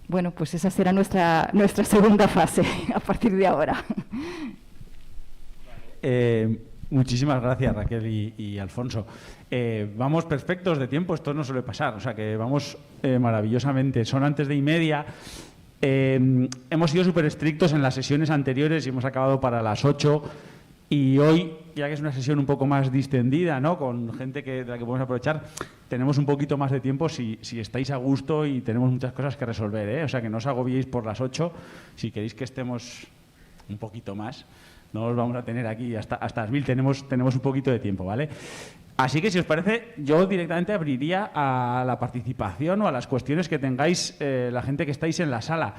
bueno, pues esa será nuestra segunda fase a partir de ahora. Muchísimas gracias, Raquel y Alfonso. Vamos perfectos de tiempo, esto no suele pasar, o sea que vamos maravillosamente. Son antes de 1:30. Hemos sido súper estrictos en las sesiones anteriores y hemos acabado para las 8. Y hoy, ya que es una sesión un poco más distendida, ¿no?, con gente de la que podemos aprovechar, tenemos un poquito más de tiempo si estáis a gusto y tenemos muchas cosas que resolver, ¿eh? O sea que no os agobiéis por las 8. Si queréis que estemos un poquito más, no os vamos a tener aquí hasta las 1000, tenemos un poquito de tiempo, ¿vale? Así que, si os parece, yo directamente abriría a la participación o a las cuestiones que tengáis la gente que estáis en la sala.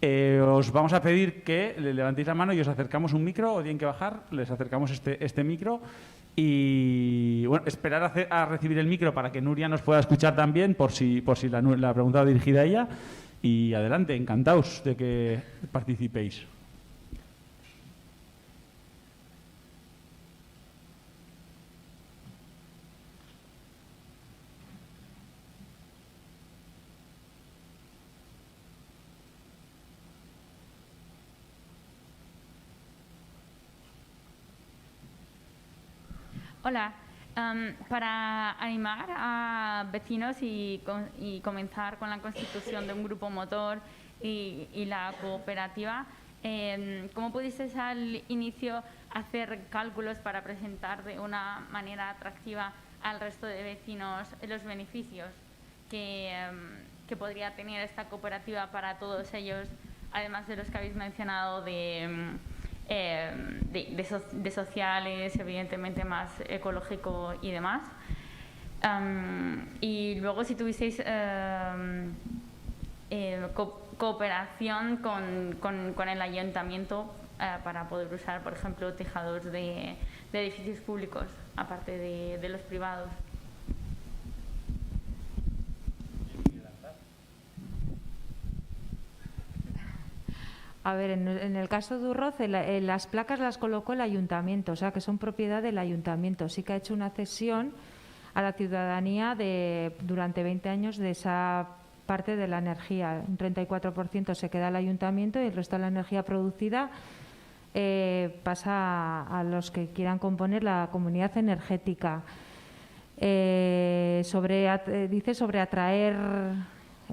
Os vamos a pedir que le levantéis la mano y os acercamos un micro, o tienen que bajar, les acercamos este micro y, bueno, esperar a recibir el micro para que Nuria nos pueda escuchar también, por si la pregunta va dirigida a ella. Y adelante, encantados de que participéis. Hola, para animar a vecinos y comenzar con la constitución de un grupo motor y la cooperativa, ¿cómo pudisteis al inicio hacer cálculos para presentar de una manera atractiva al resto de vecinos los beneficios que podría tener esta cooperativa para todos ellos, además de los que habéis mencionado de sociales, evidentemente más ecológico y demás? Y luego si tuvisteis cooperación con el ayuntamiento para poder usar, por ejemplo, tejados de edificios públicos, aparte de los privados. A ver, en el caso de Urroz, las placas las colocó el ayuntamiento, o sea, que son propiedad del ayuntamiento. Sí que ha hecho una cesión a la ciudadanía durante 20 años de esa parte de la energía. Un 34% se queda al ayuntamiento y el resto de la energía producida pasa a los que quieran componer la comunidad energética. Dice sobre atraer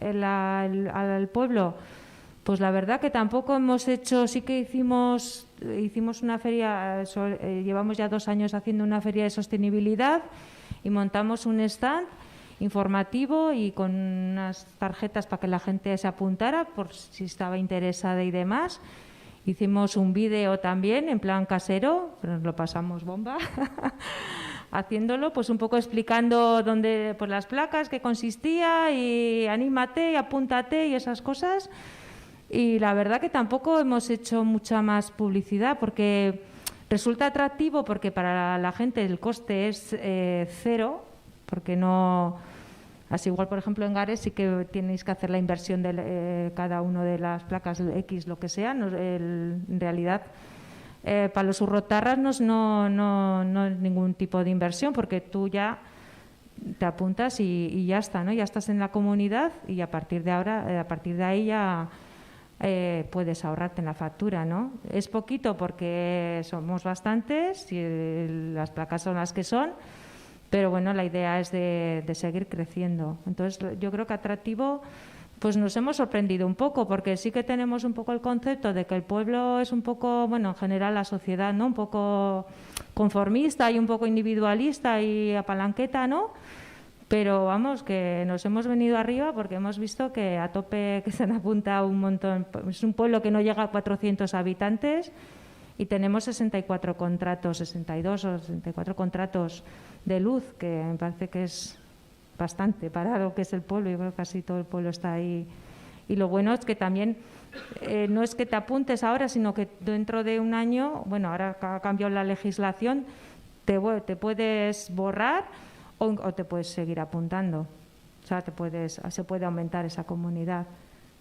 al pueblo. Pues la verdad que tampoco hemos hecho, sí que hicimos una feria, llevamos ya 2 años haciendo una feria de sostenibilidad y montamos un stand informativo y con unas tarjetas para que la gente se apuntara por si estaba interesada y demás. Hicimos un vídeo también en plan casero, pero nos lo pasamos bomba, haciéndolo, pues un poco explicando dónde, pues las placas, qué consistía y anímate y apúntate y esas cosas. Y la verdad que tampoco hemos hecho mucha más publicidad porque resulta atractivo, porque para la gente el coste es cero, porque no... Así igual, por ejemplo, en Gares sí que tenéis que hacer la inversión de cada una de las placas X, lo que sea. En realidad, para los urrotarras no es ningún tipo de inversión, porque tú ya te apuntas y ya está, ¿no? Ya estás en la comunidad y a partir de ahí ya puedes ahorrarte en la factura, ¿no? Es poquito porque somos bastantes y las placas son las que son, pero bueno, la idea es de seguir creciendo. Entonces, yo creo que atractivo, pues nos hemos sorprendido un poco, porque sí que tenemos un poco el concepto de que el pueblo es un poco, bueno, en general la sociedad, ¿no? Un poco conformista y un poco individualista y apalanqueta, ¿no? Pero vamos, que nos hemos venido arriba porque hemos visto que a tope que se han apuntado un montón. Es un pueblo que no llega a 400 habitantes y tenemos 64 contratos, 62 o 64 contratos de luz, que me parece que es bastante para lo que es el pueblo. Yo creo que casi todo el pueblo está ahí. Y lo bueno es que también no es que te apuntes ahora, sino que dentro de un año, bueno, ahora ha cambiado la legislación, te puedes borrar o te puedes seguir apuntando. O sea, se puede aumentar esa comunidad.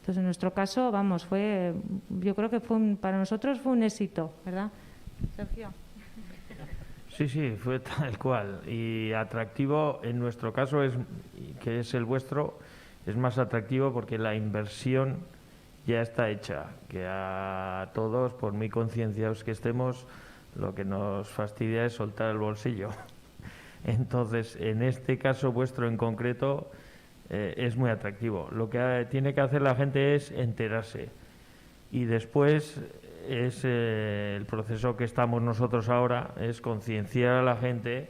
Entonces, en nuestro caso, vamos, yo creo que para nosotros fue un éxito, ¿verdad, Sergio? Sí, fue tal cual. Y atractivo, en nuestro caso, que es el vuestro, es más atractivo porque la inversión ya está hecha. Que a todos, por muy concienciados que estemos, lo que nos fastidia es soltar el bolsillo. Entonces, en este caso vuestro en concreto, es muy atractivo. Lo que tiene que hacer la gente es enterarse. Y después es el proceso que estamos nosotros ahora, es concienciar a la gente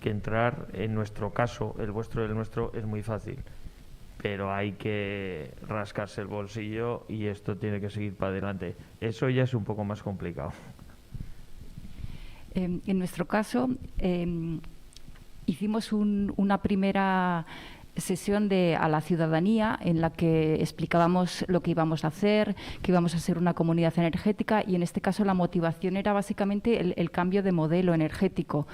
que entrar, en nuestro caso, el vuestro y el nuestro, es muy fácil. Pero hay que rascarse el bolsillo y esto tiene que seguir para adelante. Eso ya es un poco más complicado. En nuestro caso, hicimos una primera sesión a la ciudadanía en la que explicábamos lo que íbamos a hacer, que íbamos a ser una comunidad energética, y en este caso la motivación era básicamente el cambio de modelo energético.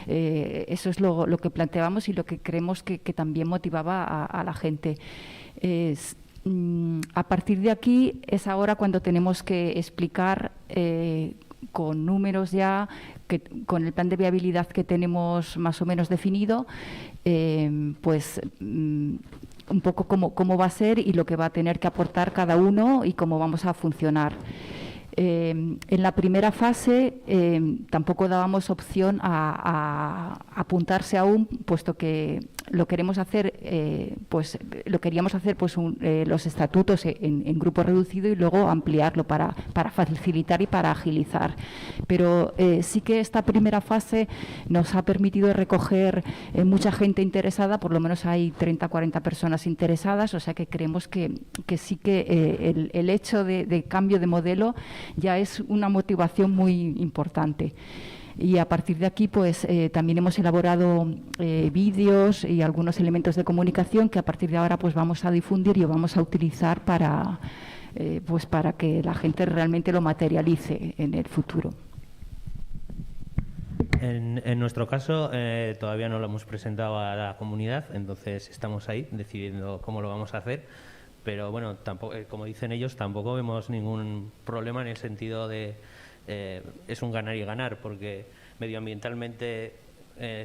Eso es lo que planteábamos y lo que creemos que también motivaba a la gente. A partir de aquí es ahora cuando tenemos que explicar con números ya, con el plan de viabilidad que tenemos más o menos definido, pues un poco cómo va a ser y lo que va a tener que aportar cada uno y cómo vamos a funcionar. En la primera fase tampoco dábamos opción a apuntarse aún, puesto que lo queremos hacer, lo queríamos hacer los estatutos en grupo reducido y luego ampliarlo para facilitar y para agilizar. Pero sí que esta primera fase nos ha permitido recoger mucha gente interesada, por lo menos hay 30 o 40 personas interesadas, o sea que creemos que sí que el hecho de cambio de modelo ya es una motivación muy importante. Y a partir de aquí, pues también hemos elaborado vídeos y algunos elementos de comunicación que a partir de ahora pues vamos a difundir y vamos a utilizar para que la gente realmente lo materialice en el futuro. En nuestro caso, todavía no lo hemos presentado a la comunidad, entonces estamos ahí decidiendo cómo lo vamos a hacer. Pero bueno, tampoco, como dicen ellos, tampoco vemos ningún problema en el sentido de es un ganar y ganar, porque medioambientalmente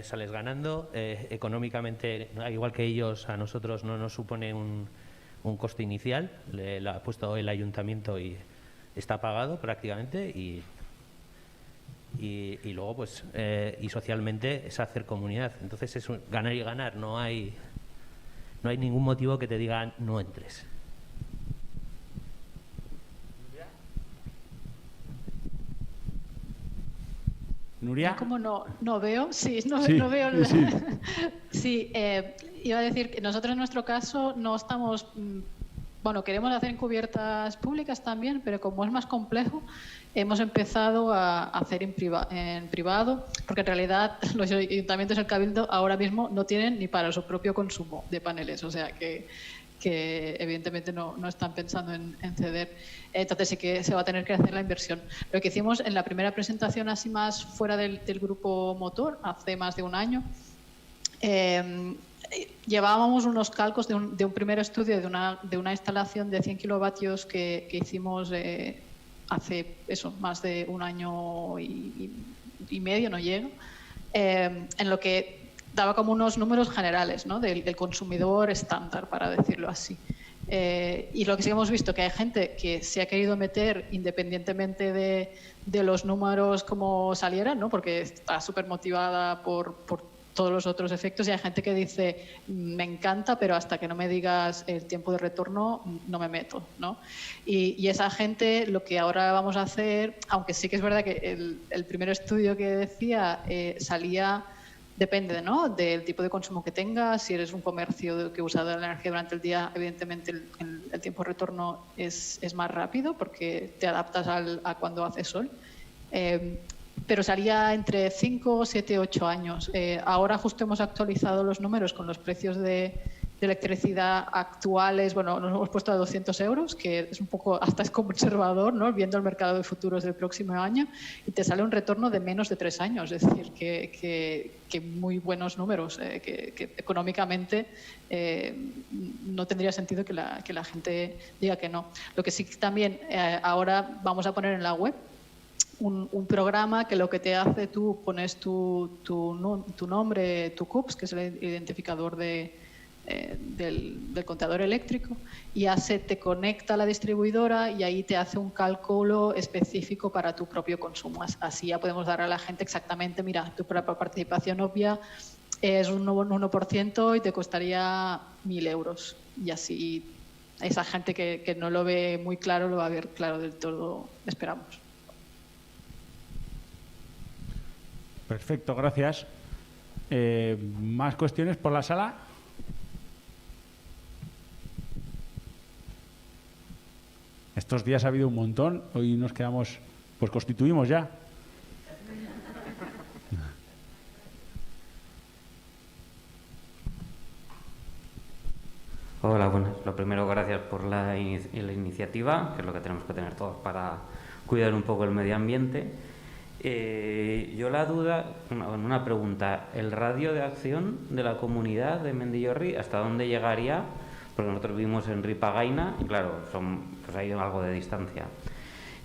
sales ganando, económicamente, igual que ellos, a nosotros no nos supone un coste inicial, lo ha puesto el ayuntamiento y está pagado prácticamente, y luego pues y socialmente es hacer comunidad. Entonces es un ganar y ganar, no hay ningún motivo que te diga no entres. Nuria. Como no veo, sí, no veo. Sí, iba a decir que nosotros en nuestro caso no estamos, queremos hacer encubiertas públicas también, pero como es más complejo, hemos empezado a hacer en privado, porque en realidad los ayuntamientos del Cabildo ahora mismo no tienen ni para su propio consumo de paneles, o sea que evidentemente no están pensando en ceder. Entonces sí que se va a tener que hacer la inversión. Lo que hicimos en la primera presentación, así más fuera del grupo motor, hace más de un año, llevábamos unos calcos de un primer estudio de una instalación de 100 kilovatios que hicimos hace más de un año y medio, no llega, en lo que daba como unos números generales, ¿no? del consumidor estándar, para decirlo así. Y lo que sí hemos visto, que hay gente que se ha querido meter independientemente de los números como salieran, ¿no? Porque está súper motivada por todos los otros efectos, y hay gente que dice, me encanta, pero hasta que no me digas el tiempo de retorno no me meto, ¿no? Y esa gente, lo que ahora vamos a hacer, aunque sí que es verdad que el primer estudio que decía salía... Depende, ¿no?, del tipo de consumo que tengas. Si eres un comercio que usa la energía durante el día, evidentemente el tiempo de retorno es más rápido porque te adaptas a cuando hace sol. Pero salía entre 5, 7, 8 años. Ahora justo hemos actualizado los números con los precios de electricidad actuales. Bueno, nos hemos puesto a 200 euros, que es un poco, hasta es conservador, ¿no?, viendo el mercado de futuros del próximo año, y te sale un retorno de menos de 3 años. Es decir, que muy buenos números, que económicamente no tendría sentido que la gente diga que no. Lo que sí que también ahora vamos a poner en la web un programa que lo que te hace, tú pones tu nombre, tu CUPS, que es el identificador del contador eléctrico, y te conecta a la distribuidora y ahí te hace un cálculo específico para tu propio consumo. Así ya podemos dar a la gente exactamente, mira, tu participación obvia es un 1% y te costaría 1.000 euros. Y así esa gente que no lo ve muy claro lo va a ver claro del todo, esperamos. Perfecto, gracias. ¿Más cuestiones por la sala? Estos días ha habido un montón. Hoy nos quedamos, pues constituimos ya. Hola, buenas. Lo primero, gracias por la iniciativa, que es lo que tenemos que tener todos para cuidar un poco el medio ambiente. Yo la duda, una pregunta, ¿el radio de acción de la comunidad de Mendillorri hasta dónde llegaría? Porque nosotros vivimos en Ripagaina y claro, pues hay algo de distancia.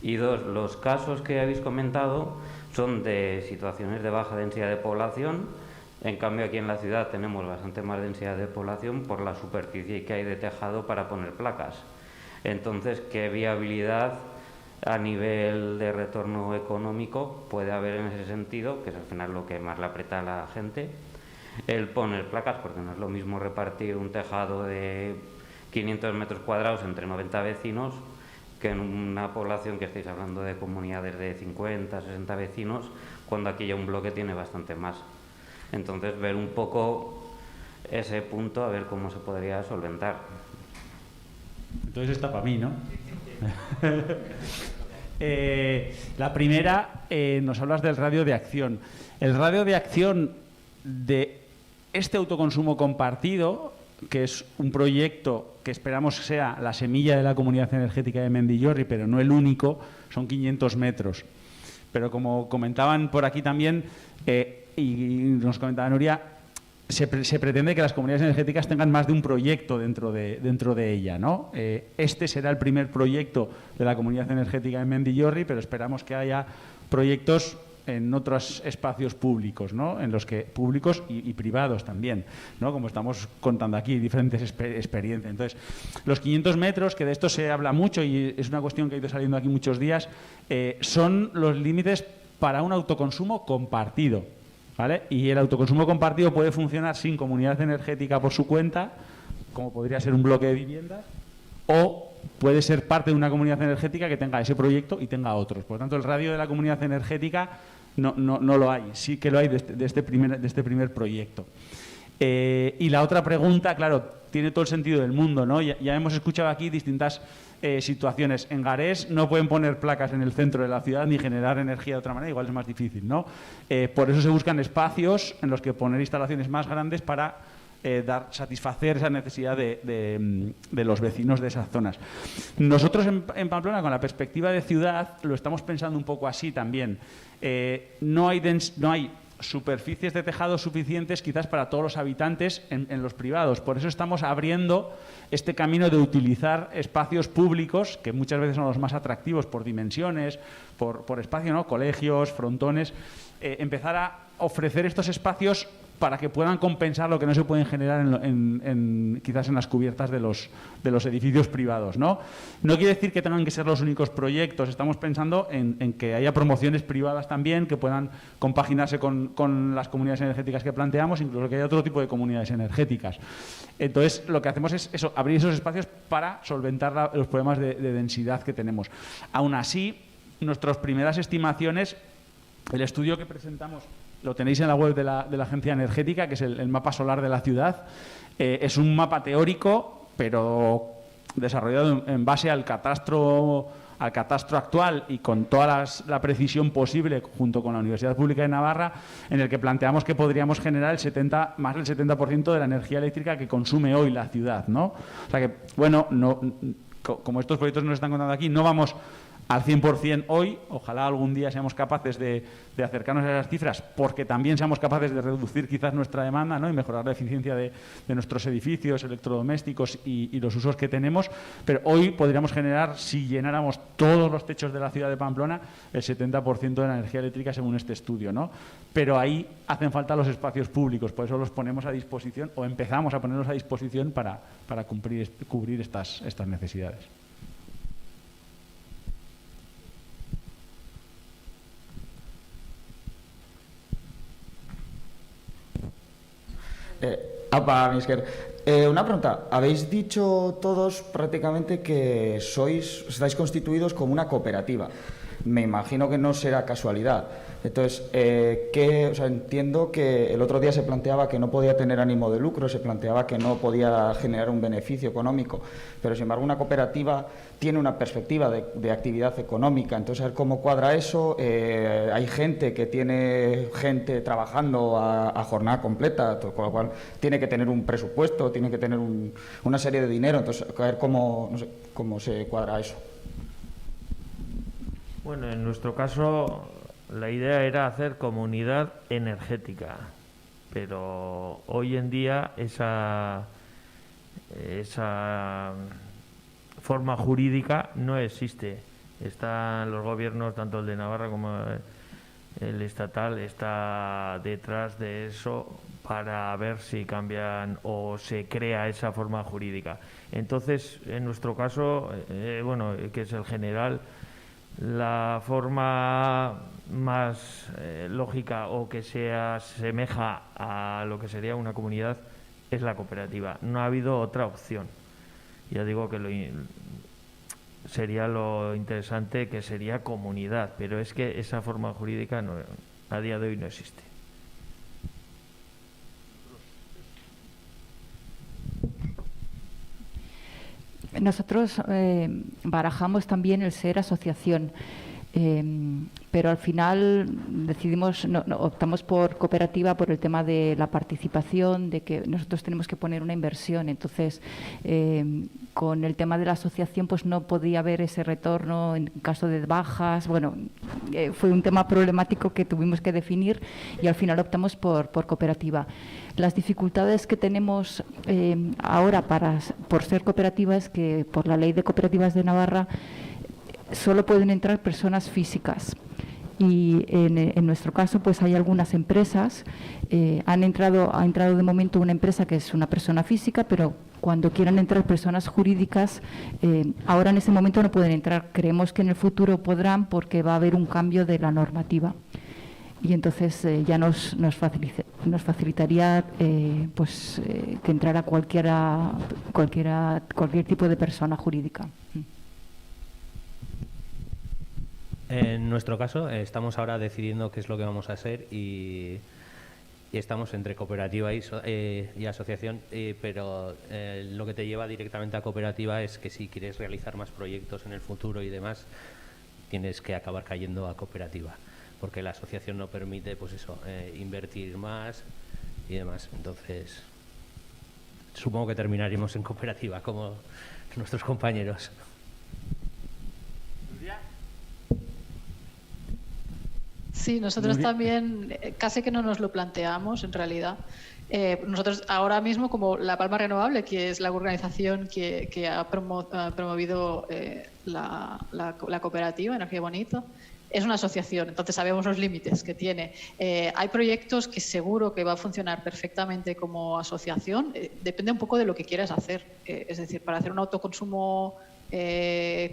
Y dos, los casos que habéis comentado son de situaciones de baja densidad de población. En cambio, aquí en la ciudad tenemos bastante más densidad de población por la superficie que hay de tejado para poner placas. Entonces, ¿qué viabilidad a nivel de retorno económico puede haber en ese sentido? Que es al final lo que más le aprieta a la gente. el poner placas, porque no es lo mismo repartir un tejado de 500 metros cuadrados entre 90 vecinos que en una población que estáis hablando de comunidades de 50, 60 vecinos, cuando aquí ya un bloque tiene bastante más. Entonces, ver un poco ese punto, a ver cómo se podría solventar. Entonces está para mí, ¿no? La primera, nos hablas del radio de acción. El radio de acción de este autoconsumo compartido, que es un proyecto que esperamos sea la semilla de la comunidad energética de Mendillorri, pero no el único, son 500 metros. Pero como comentaban por aquí también, y nos comentaba Nuria, se pretende que las comunidades energéticas tengan más de un proyecto dentro de ella, ¿no? Este será el primer proyecto de la comunidad energética de Mendillorri, pero esperamos que haya proyectos en otros espacios públicos, ¿no? En los que públicos y privados también, ¿no? Como estamos contando aquí, diferentes experiencias. Entonces, los 500 metros, que de esto se habla mucho y es una cuestión que ha ido saliendo aquí muchos días, son los límites para un autoconsumo compartido, ¿vale? Y el autoconsumo compartido puede funcionar sin comunidad energética por su cuenta, como podría ser un bloque de viviendas, o puede ser parte de una comunidad energética que tenga ese proyecto y tenga otros. Por lo tanto, el radio de la comunidad energética no lo hay, sí que lo hay de este primer proyecto. Y la otra pregunta, claro, tiene todo el sentido del mundo, ¿no? Ya hemos escuchado aquí distintas situaciones. En Garés no pueden poner placas en el centro de la ciudad ni generar energía de otra manera, igual es más difícil, ¿no? Por eso se buscan espacios en los que poner instalaciones más grandes para satisfacer esa necesidad de los vecinos de esas zonas. Nosotros en Pamplona, con la perspectiva de ciudad, lo estamos pensando un poco así también. No hay superficies de tejado suficientes quizás para todos los habitantes en los privados. Por eso estamos abriendo este camino de utilizar espacios públicos, que muchas veces son los más atractivos por dimensiones, por espacio, ¿no? Colegios, frontones, empezar a ofrecer estos espacios para que puedan compensar lo que no se pueden generar quizás en las cubiertas de los edificios privados, ¿no? No quiere decir que tengan que ser los únicos proyectos. Estamos pensando en que haya promociones privadas también que puedan compaginarse con las comunidades energéticas que planteamos, incluso que haya otro tipo de comunidades energéticas. Entonces, lo que hacemos es eso, abrir esos espacios para solventar los problemas de densidad que tenemos. Aún así, nuestras primeras estimaciones, el estudio que presentamos lo tenéis en la web de la Agencia Energética, que es el mapa solar de la ciudad. Es un mapa teórico, pero desarrollado en base al catastro actual y con toda la precisión posible, junto con la Universidad Pública de Navarra, en el que planteamos que podríamos generar más del 70% de la energía eléctrica que consume hoy la ciudad, ¿no? O sea que, bueno, como estos proyectos nos están contando aquí, no vamos al 100% hoy. Ojalá algún día seamos capaces de acercarnos a esas cifras, porque también seamos capaces de reducir quizás nuestra demanda, ¿no? Y mejorar la eficiencia de nuestros edificios, electrodomésticos y los usos que tenemos. Pero hoy podríamos generar, si llenáramos todos los techos de la ciudad de Pamplona, el 70% de la energía eléctrica según este estudio, ¿no? Pero ahí hacen falta los espacios públicos, por eso los ponemos a disposición o empezamos a ponerlos a disposición para cubrir estas necesidades. Una pregunta. Habéis dicho todos prácticamente que estáis constituidos como una cooperativa. Me imagino que no será casualidad. Entonces, entiendo que el otro día se planteaba que no podía tener ánimo de lucro, se planteaba que no podía generar un beneficio económico, pero sin embargo una cooperativa tiene una perspectiva de actividad económica. Entonces, a ver cómo cuadra eso. Hay gente que tiene trabajando a jornada completa, con lo cual tiene que tener un presupuesto, tiene que tener una serie de dinero. Entonces, a ver cómo se cuadra eso. Bueno, en nuestro caso la idea era hacer comunidad energética, pero hoy en día esa forma jurídica no existe. Están los gobiernos, tanto el de Navarra como el estatal, está detrás de eso para ver si cambian o se crea esa forma jurídica. Entonces, en nuestro caso, que es el general, la forma más más lógica o que se asemeja a lo que sería una comunidad es la cooperativa. No ha habido otra opción. Ya digo que sería lo interesante, que sería comunidad, pero es que esa forma jurídica a día de hoy no existe. Nosotros barajamos también el ser asociación, pero al final optamos por cooperativa por el tema de la participación, de que nosotros tenemos que poner una inversión. Entonces, con el tema de la asociación, pues no podía haber ese retorno en caso de bajas. Bueno, fue un tema problemático que tuvimos que definir y al final optamos por cooperativa. Las dificultades que tenemos ahora por ser cooperativa es que por la Ley de Cooperativas de Navarra solo pueden entrar personas físicas y en nuestro caso pues hay algunas empresas, ha entrado de momento una empresa que es una persona física, pero cuando quieran entrar personas jurídicas, ahora en ese momento no pueden entrar. Creemos que en el futuro podrán porque va a haber un cambio de la normativa. Y entonces ya nos facilitaría que entrara cualquier tipo de persona jurídica. En nuestro caso, estamos ahora decidiendo qué es lo que vamos a hacer y estamos entre cooperativa y asociación, pero lo que te lleva directamente a cooperativa es que si quieres realizar más proyectos en el futuro y demás, tienes que acabar cayendo a cooperativa, porque la asociación no permite, pues eso, invertir más y demás. Entonces, supongo que terminaremos en cooperativa, como nuestros compañeros. Sí, nosotros también casi que no nos lo planteamos en realidad. Nosotros ahora mismo, como La Palma Renovable, que es la organización que ha promovido la cooperativa Energía Bonito, es una asociación, entonces sabemos los límites que tiene. Hay proyectos que seguro que va a funcionar perfectamente como asociación, depende un poco de lo que quieras hacer. Es decir, para hacer un autoconsumo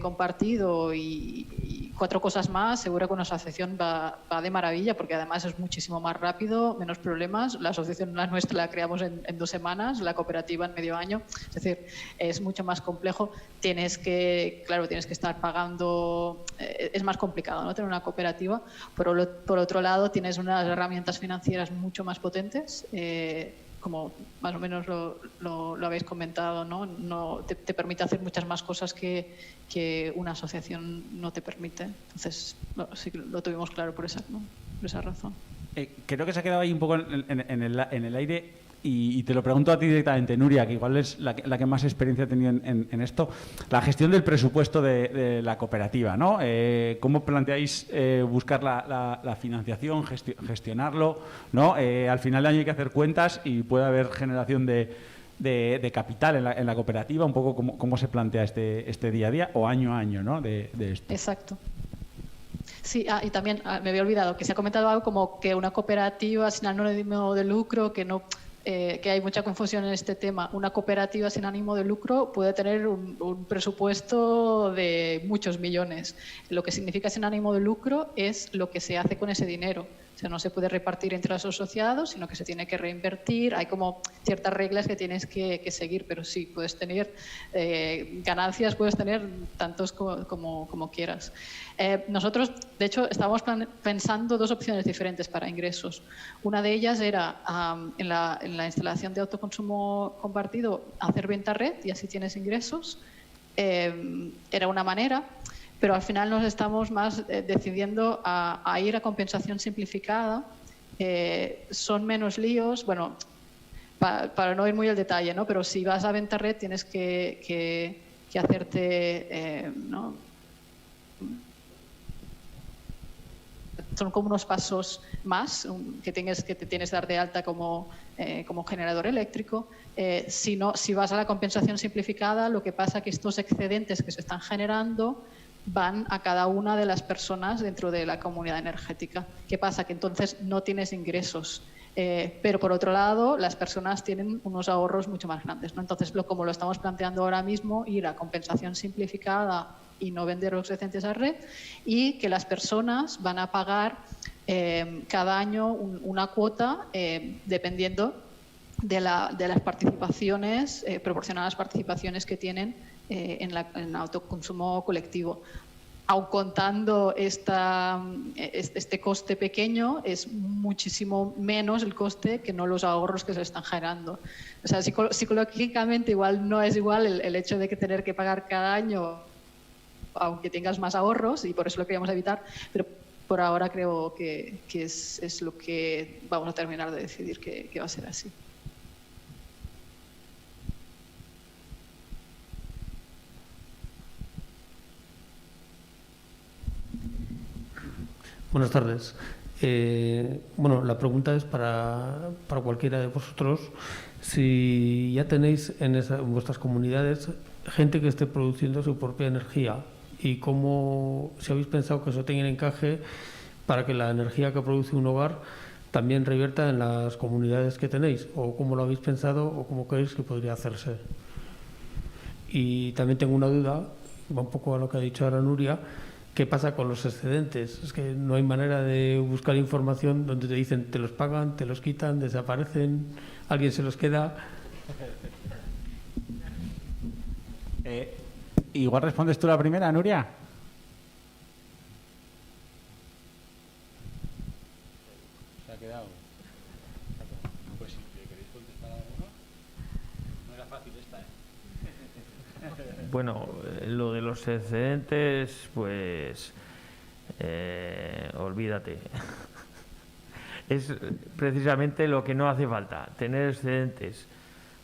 compartido y 4 cosas más, seguro que una asociación va de maravilla, porque además es muchísimo más rápido, menos problemas. La asociación nuestra la creamos en 2 semanas, la cooperativa en medio año. Es decir, es mucho más complejo. Tienes que estar pagando, es más complicado, ¿no?, tener una cooperativa. Por otro lado, tienes unas herramientas financieras mucho más potentes, como más o menos lo habéis comentado, ¿no? Te permite hacer muchas más cosas que una asociación no te permite. Entonces, sí que lo tuvimos claro por esa razón. Creo que se ha quedado ahí un poco en el aire, y te lo pregunto a ti directamente, Nuria, que igual es la que más experiencia ha tenido en esto. La gestión del presupuesto de la cooperativa, ¿no? ¿Cómo planteáis buscar la financiación, gestionarlo, ¿no? Al final del año hay que hacer cuentas y puede haber generación de capital en la cooperativa. Un poco cómo se plantea este día a día o año a año, ¿no?, de esto. Exacto. Sí, y también me había olvidado que se ha comentado algo como que una cooperativa sin ánimo de lucro, que hay mucha confusión en este tema. Una cooperativa sin ánimo de lucro puede tener un presupuesto de muchos millones. Lo que significa sin ánimo de lucro es lo que se hace con ese dinero. O sea, no se puede repartir entre los asociados, sino que se tiene que reinvertir. Hay como ciertas reglas que tienes que seguir, pero sí, puedes tener ganancias, puedes tener tantos como quieras. Nosotros, de hecho, estábamos pensando 2 opciones diferentes para ingresos. Una de ellas era en la instalación de autoconsumo compartido hacer venta red y así tienes ingresos. Era una manera, pero al final nos estamos más decidiendo a ir a compensación simplificada. Son menos líos, bueno, para no ir muy al detalle, ¿no? Pero si vas a venta red tienes que hacerte, ¿no? Son como unos pasos más que te tienes que dar de alta como generador eléctrico. Si vas a la compensación simplificada, lo que pasa es que estos excedentes que se están generando van a cada una de las personas dentro de la comunidad energética. ¿Qué pasa? Que entonces no tienes ingresos. Pero por otro lado, las personas tienen unos ahorros mucho más grandes, ¿no? Entonces, como lo estamos planteando ahora mismo, ir a compensación simplificada y no vender los excedentes a red, y que las personas van a pagar cada año una cuota dependiendo de las participaciones, proporcional a las participaciones que tienen en el autoconsumo colectivo. Aun contando este coste pequeño, es muchísimo menos el coste que no los ahorros que se están generando. O sea, psicológicamente igual no es igual el hecho de que tener que pagar cada año, aunque tengas más ahorros, y por eso lo queríamos evitar, pero por ahora creo que es lo que vamos a terminar de decidir que va a ser así. Buenas tardes. Bueno, la pregunta es para cualquiera de vosotros. Si ya tenéis en vuestras comunidades gente que esté produciendo su propia energía y si habéis pensado que eso tenga encaje para que la energía que produce un hogar también revierta en las comunidades que tenéis, o cómo lo habéis pensado o cómo creéis que podría hacerse. Y también tengo una duda, va un poco a lo que ha dicho ahora Nuria. ¿Qué pasa con los excedentes? Es que no hay manera de buscar información donde te dicen te los pagan, te los quitan, desaparecen, alguien se los queda. Igual respondes tú la primera, Nuria. Se ha quedado. Pues si queréis contestar a alguno, no era fácil esta, ¿eh? Bueno, lo de los excedentes, pues olvídate. Es precisamente lo que no hace falta, tener excedentes.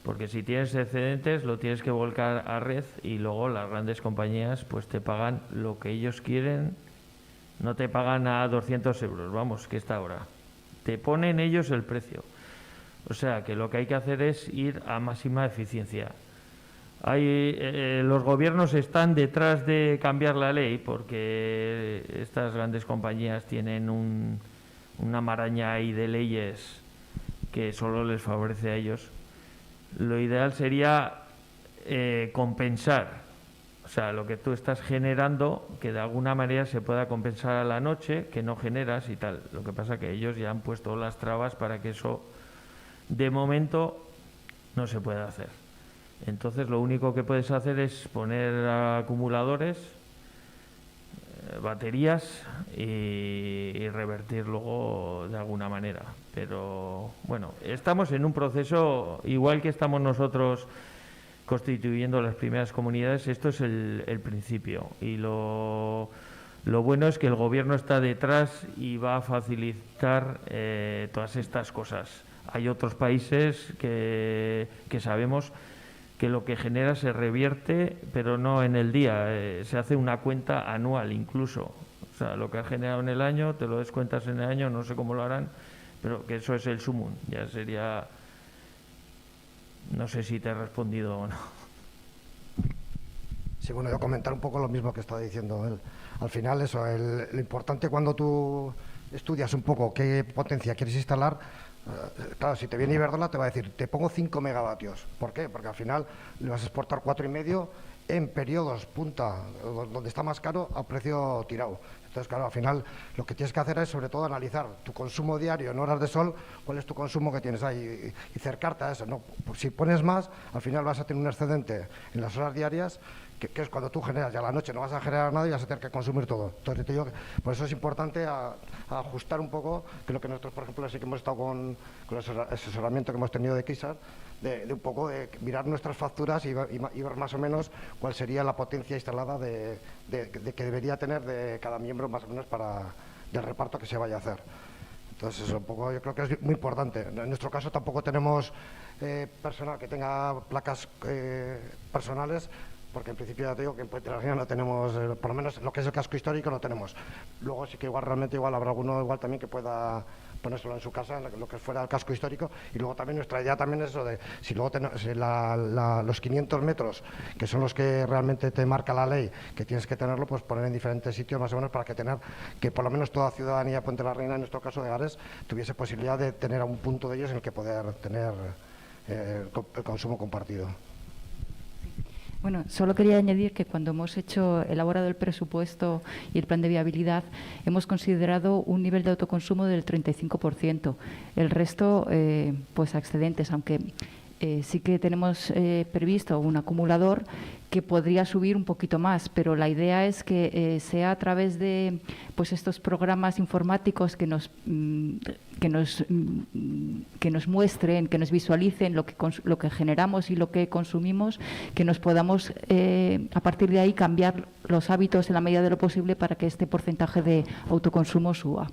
Porque si tienes excedentes lo tienes que volcar a red y luego las grandes compañías pues te pagan lo que ellos quieren, no te pagan a 200 euros, vamos, que está ahora. Te ponen ellos el precio. O sea que lo que hay que hacer es ir a máxima eficiencia. Los gobiernos están detrás de cambiar la ley porque estas grandes compañías tienen una maraña ahí de leyes que solo les favorece a ellos. Lo ideal sería compensar, o sea, lo que tú estás generando, que de alguna manera se pueda compensar a la noche, que no generas y tal. Lo que pasa que ellos ya han puesto las trabas para que eso, de momento, no se pueda hacer. Entonces lo único que puedes hacer es poner acumuladores, baterías y revertir luego de alguna manera. Pero bueno, estamos en un proceso, igual que estamos nosotros constituyendo las primeras comunidades, esto es el principio. Y lo bueno es que el gobierno está detrás y va a facilitar todas estas cosas. Hay otros países que sabemos que lo que genera se revierte, pero no en el día, se hace una cuenta anual incluso. O sea, lo que has generado en el año, te lo descuentas en el año, no sé cómo lo harán, pero que eso es el sumum. Ya sería... No sé si te he respondido o no. Sí, bueno, yo comentar un poco lo mismo que estaba diciendo él. Al final eso, lo importante cuando tú estudias un poco qué potencia quieres instalar. Claro, si te viene Iberdrola te va a decir, te pongo 5 megavatios. ¿Por qué? Porque al final le vas a exportar 4,5 en periodos punta, donde está más caro, a precio tirado. Entonces, claro, al final lo que tienes que hacer es sobre todo analizar tu consumo diario en horas de sol, cuál es tu consumo que tienes ahí y cercarte a eso, ¿no? Si pones más, al final vas a tener un excedente en las horas diarias, que es cuando tú generas, ya a la noche no vas a generar nada y vas a tener que consumir todo. Entonces te digo que por eso es importante a ajustar un poco, que lo que nosotros, por ejemplo, sí que hemos estado con el asesoramiento que hemos tenido de Kisar, de un poco de mirar nuestras facturas y ver más o menos cuál sería la potencia instalada de que debería tener de cada miembro más o menos del reparto que se vaya a hacer. Entonces eso un poco yo creo que es muy importante. En nuestro caso tampoco tenemos personal que tenga placas personales, porque en principio ya te digo que en Puente de la Reina no tenemos, por lo menos lo que es el casco histórico no tenemos. Luego sí que realmente igual habrá alguno igual también que pueda ponérselo en su casa, en lo que fuera el casco histórico. Y luego también nuestra idea también es eso de, si luego los 500 metros, que son los que realmente te marca la ley, que tienes que tenerlo, pues poner en diferentes sitios más o menos para que por lo menos toda ciudadanía de Puente de la Reina, en nuestro caso de Gares, tuviese posibilidad de tener a un punto de ellos en el que poder tener el consumo compartido. Bueno, solo quería añadir que cuando hemos elaborado el presupuesto y el plan de viabilidad, hemos considerado un nivel de autoconsumo del 35%. El resto, pues a excedentes, aunque sí que tenemos previsto un acumulador que podría subir un poquito más, pero la idea es que sea a través de pues estos programas informáticos que nos muestren, que nos visualicen lo que generamos y lo que consumimos, que nos podamos a partir de ahí cambiar los hábitos en la medida de lo posible para que este porcentaje de autoconsumo suba.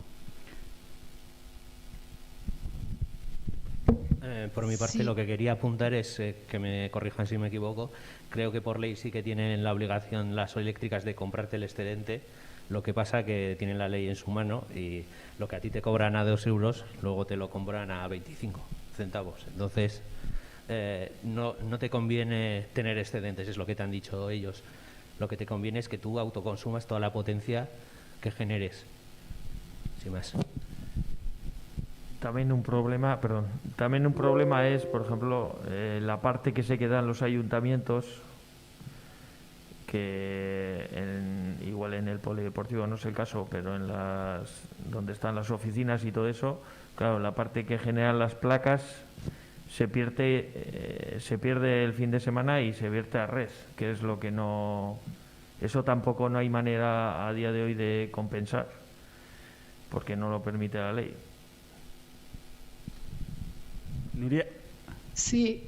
Por mi parte, lo que quería apuntar es, que me corrijan si me equivoco, creo que por ley sí que tienen la obligación las eléctricas de comprarte el excedente, lo que pasa que tienen la ley en su mano y lo que a ti te cobran a 2 euros, luego te lo compran a 25 centavos. Entonces, no te conviene tener excedentes, es lo que te han dicho ellos. Lo que te conviene es que tú autoconsumas toda la potencia que generes, sin más. También un problema es, por ejemplo, la parte que se queda en los ayuntamientos, que igual en el polideportivo no es el caso, pero en donde están las oficinas y todo eso, claro, la parte que generan las placas se pierde el fin de semana y se vierte a red, que es lo que no... Eso tampoco no hay manera a día de hoy de compensar, porque no lo permite la ley. Nuria. Sí,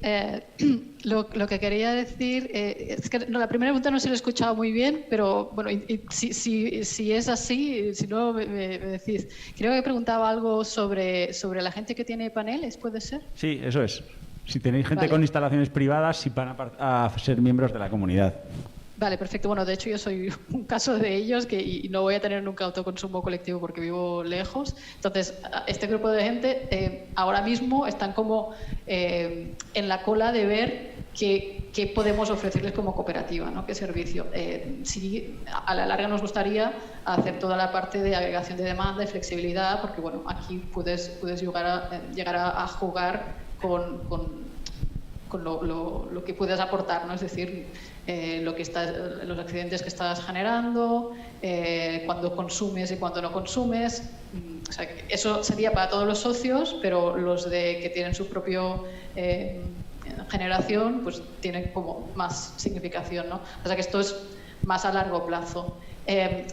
lo que quería decir es que la primera pregunta no se lo he escuchado muy bien, pero bueno, si es así, si no me decís. Creo que preguntaba algo sobre la gente que tiene paneles, ¿puede ser? Sí, eso es. Si tenéis gente Vale. con instalaciones privadas, si van a ser miembros de la comunidad. Vale, perfecto. Bueno, de hecho yo soy un caso de ellos y no voy a tener nunca autoconsumo colectivo porque vivo lejos. Entonces, este grupo de gente ahora mismo están como en la cola de ver qué podemos ofrecerles como cooperativa, ¿no? ¿Qué servicio? Sí, a la larga nos gustaría hacer toda la parte de agregación de demanda y flexibilidad, porque bueno, aquí puedes llegar a jugar con lo que puedes aportar, ¿no? Es decir, los accidentes que estás generando, cuando consumes y cuando no consumes. O sea, eso sería para todos los socios, pero los que tienen su propio generación, pues tienen como más significación, ¿no? O sea que esto es más a largo plazo.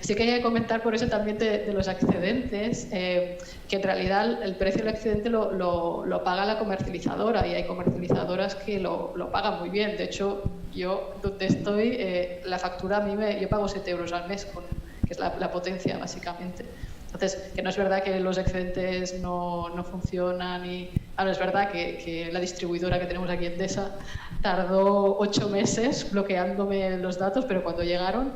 Sí quería comentar por eso también de los excedentes, que en realidad el precio del excedente lo paga la comercializadora y hay comercializadoras que lo pagan muy bien. De hecho, yo donde estoy, la factura a mí yo pago 7 euros al mes, que es la potencia básicamente. Entonces, que no es verdad que los excedentes no funcionan y ahora es verdad que la distribuidora que tenemos aquí en Endesa tardó 8 meses bloqueándome los datos, pero cuando llegaron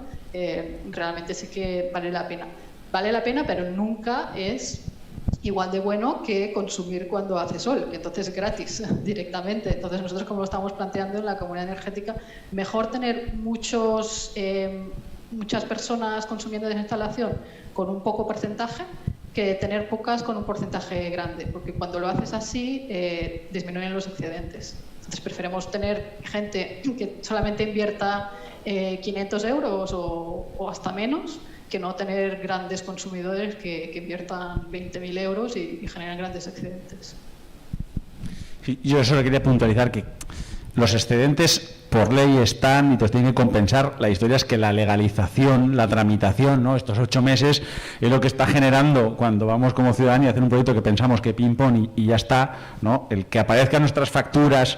realmente sí que vale la pena. Vale la pena, pero nunca es igual de bueno que consumir cuando hace sol, que entonces es gratis directamente. Entonces nosotros, como lo estamos planteando en la comunidad energética, mejor tener muchas personas consumiendo de esa instalación con un poco porcentaje que tener pocas con un porcentaje grande, porque cuando lo haces así disminuyen los excedentes. Entonces preferimos tener gente que solamente invierta 500 euros o hasta menos, que no tener grandes consumidores que inviertan 20.000 euros y generan grandes excedentes. Sí, yo solo quería puntualizar que los excedentes por ley están y te tienen que compensar. La historia es que la legalización, la tramitación, ¿no? Estos 8 meses es lo que está generando cuando vamos como ciudadanía a hacer un proyecto que pensamos que ping-pong y ya está, ¿no? El que aparezcan nuestras facturas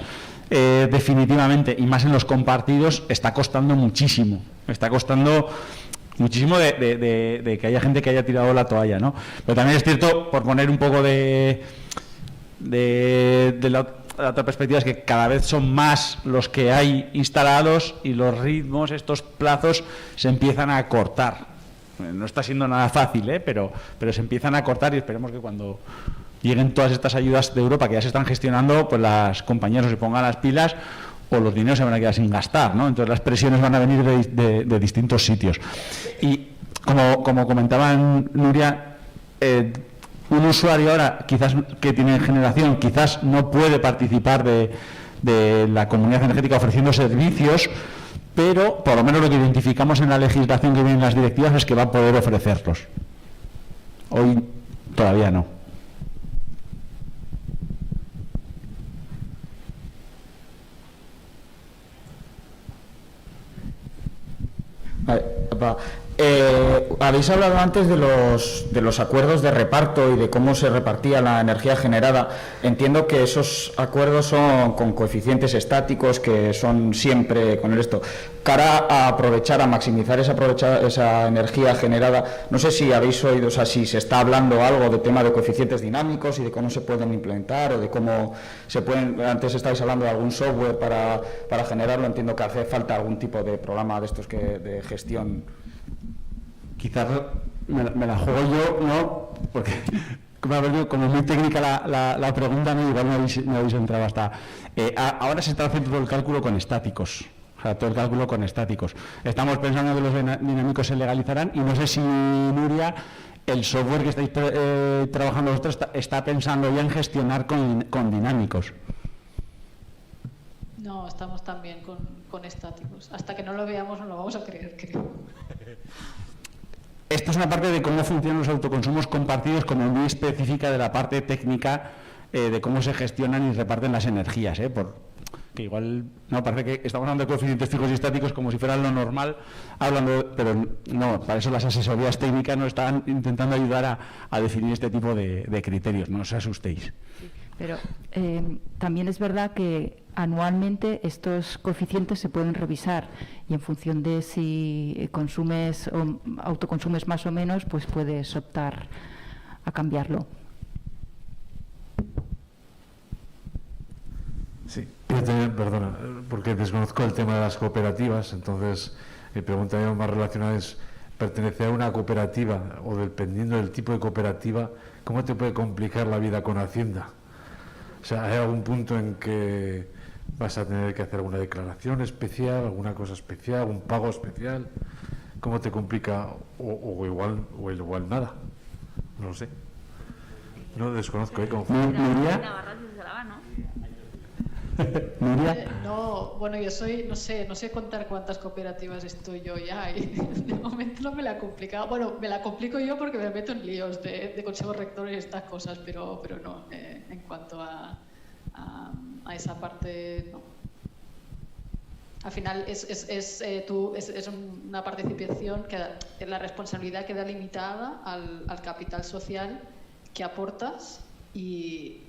definitivamente, y más en los compartidos, está costando muchísimo. Está costando muchísimo de que haya gente que haya tirado la toalla, ¿no? Pero también es cierto, por poner un poco de la otra perspectiva, es que cada vez son más los que hay instalados y los ritmos, estos plazos se empiezan a cortar. No está siendo nada fácil, pero se empiezan a cortar y esperemos que cuando lleguen todas estas ayudas de Europa que ya se están gestionando, pues las compañías se pongan las pilas o los dineros se van a quedar sin gastar, ¿no? Entonces las presiones van a venir de distintos sitios. Y como comentaba Nuria, un usuario ahora quizás que tiene generación quizás no puede participar de la comunidad energética ofreciendo servicios, pero por lo menos lo que identificamos en la legislación que viene en las directivas es que va a poder ofrecerlos. Hoy todavía no. Habéis hablado antes de los acuerdos de reparto y de cómo se repartía la energía generada. Entiendo que esos acuerdos son con coeficientes estáticos, que son siempre con esto. Cara a aprovechar, a maximizar esa energía generada, no sé si habéis oído, o sea, si se está hablando algo de tema de coeficientes dinámicos y de cómo se pueden implementar o de cómo se pueden. Antes estabais hablando de algún software para generarlo. Entiendo que hace falta algún tipo de programa de estos de gestión. Quizás me la juego yo, ¿no? Porque como muy técnica la pregunta, ¿no? Igual me habéis entrado hasta... ahora se está haciendo todo el cálculo con estáticos. O sea, todo el cálculo con estáticos. Estamos pensando que los dinámicos se legalizarán y no sé si, Nuria, el software que estáis trabajando vosotros está pensando ya en gestionar con dinámicos. No, estamos también con estáticos. Hasta que no lo veamos no lo vamos a creer, creo. Esto es una parte de cómo funcionan los autoconsumos compartidos, como muy específica de la parte técnica de cómo se gestionan y reparten las energías. Que igual no parece que estamos hablando de coeficientes fijos y estáticos como si fueran lo normal, pero no, para eso las asesorías técnicas nos están intentando ayudar a definir este tipo de criterios. No os asustéis. Pero también es verdad que anualmente estos coeficientes se pueden revisar y en función de si consumes o autoconsumes más o menos, pues puedes optar a cambiarlo. Sí, perdona, porque desconozco el tema de las cooperativas, entonces mi pregunta más relacionada es: pertenecer a una cooperativa o dependiendo del tipo de cooperativa, ¿cómo te puede complicar la vida con Hacienda? O sea, ¿hay algún punto en que vas a tener que hacer alguna declaración especial, alguna cosa especial, algún pago especial? ¿Cómo te complica? O igual nada. No lo sé. No desconozco. ¿Nuria? No, bueno, yo no sé contar cuántas cooperativas estoy yo ya y de momento no me la he complicado. Bueno, me la complico yo porque me meto en líos de consejos rectores y estas cosas, pero no, en cuanto a esa parte, no. Al final es una participación que la responsabilidad queda limitada al capital social que aportas y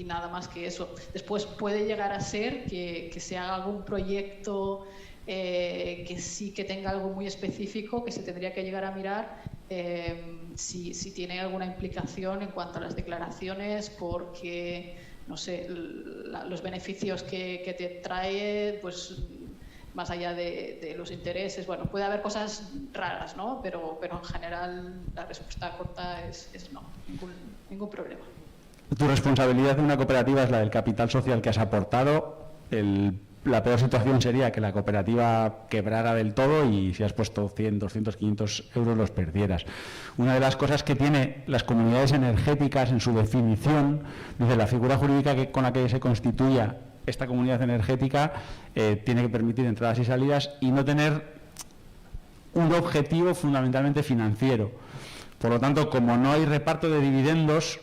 nada más que eso. Después puede llegar a ser que se haga algún proyecto que sí que tenga algo muy específico que se tendría que llegar a mirar si tiene alguna implicación en cuanto a las declaraciones, porque no sé, los beneficios que te trae, pues más allá de los intereses, bueno, puede haber cosas raras, ¿no? Pero en general la respuesta corta es no, ningún problema. Tu responsabilidad en una cooperativa es la del capital social que has aportado. La peor situación sería que la cooperativa quebrara del todo y si has puesto 100, 200, 500 euros los perdieras. Una de las cosas que tiene las comunidades energéticas en su definición, dice la figura jurídica con la que se constituya esta comunidad energética tiene que permitir entradas y salidas y no tener un objetivo fundamentalmente financiero. Por lo tanto, como no hay reparto de dividendos,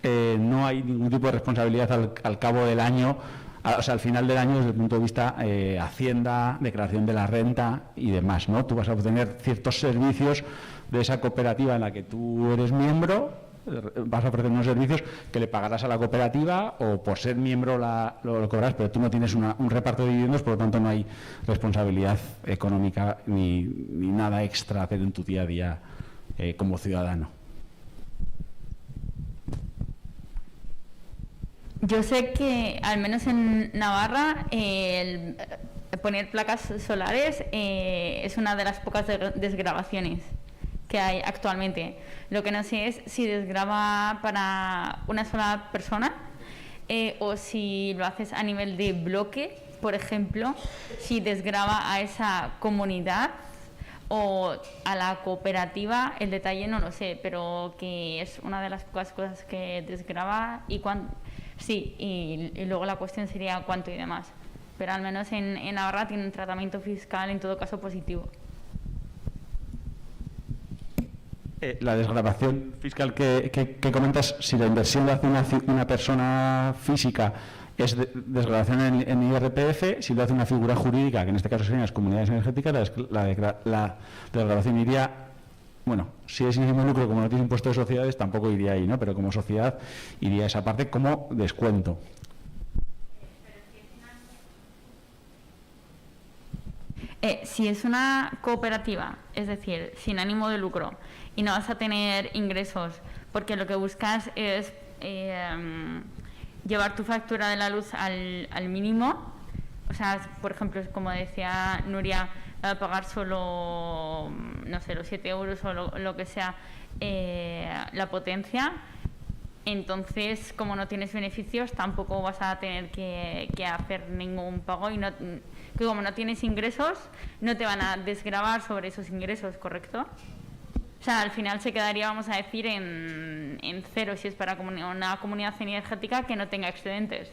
no hay ningún tipo de responsabilidad al cabo del año, o sea, al final del año desde el punto de vista Hacienda, declaración de la renta y demás, ¿no? Tú vas a obtener ciertos servicios de esa cooperativa en la que tú eres miembro, vas a ofrecer unos servicios que le pagarás a la cooperativa o por ser miembro lo cobrarás, pero tú no tienes un reparto de dividendos, por lo tanto no hay responsabilidad económica ni nada extra a hacer en tu día a día como ciudadano. Yo sé que, al menos en Navarra, el poner placas solares es una de las pocas desgravaciones que hay actualmente. Lo que no sé es si desgrava para una sola persona o si lo haces a nivel de bloque, por ejemplo, si desgrava a esa comunidad o a la cooperativa. El detalle no lo sé, pero que es una de las pocas cosas que desgrava y cuánto. Sí, y luego la cuestión sería cuánto y demás. pero al menos en Navarra tiene un tratamiento fiscal en todo caso positivo. La desgravación fiscal que comentas, si la inversión la hace una persona física, es desgravación en IRPF. Si lo hace una figura jurídica, que en este caso serían las comunidades energéticas, la desgravación iría, bueno, si es sin lucro, como no tiene impuesto de sociedades, tampoco iría ahí, ¿no? Pero como sociedad iría esa parte como descuento. Si es una cooperativa, es decir, sin ánimo de lucro, y no vas a tener ingresos, porque lo que buscas es llevar tu factura de la luz al mínimo, o sea, por ejemplo, como decía Nuria, pagar solo, no sé, los 7 euros o lo que sea la potencia. Entonces, como no tienes beneficios, tampoco vas a tener que hacer ningún pago y que como no tienes ingresos, no te van a desgravar sobre esos ingresos, ¿correcto? O sea, al final se quedaría, vamos a decir, en cero si es para una comunidad energética que no tenga excedentes.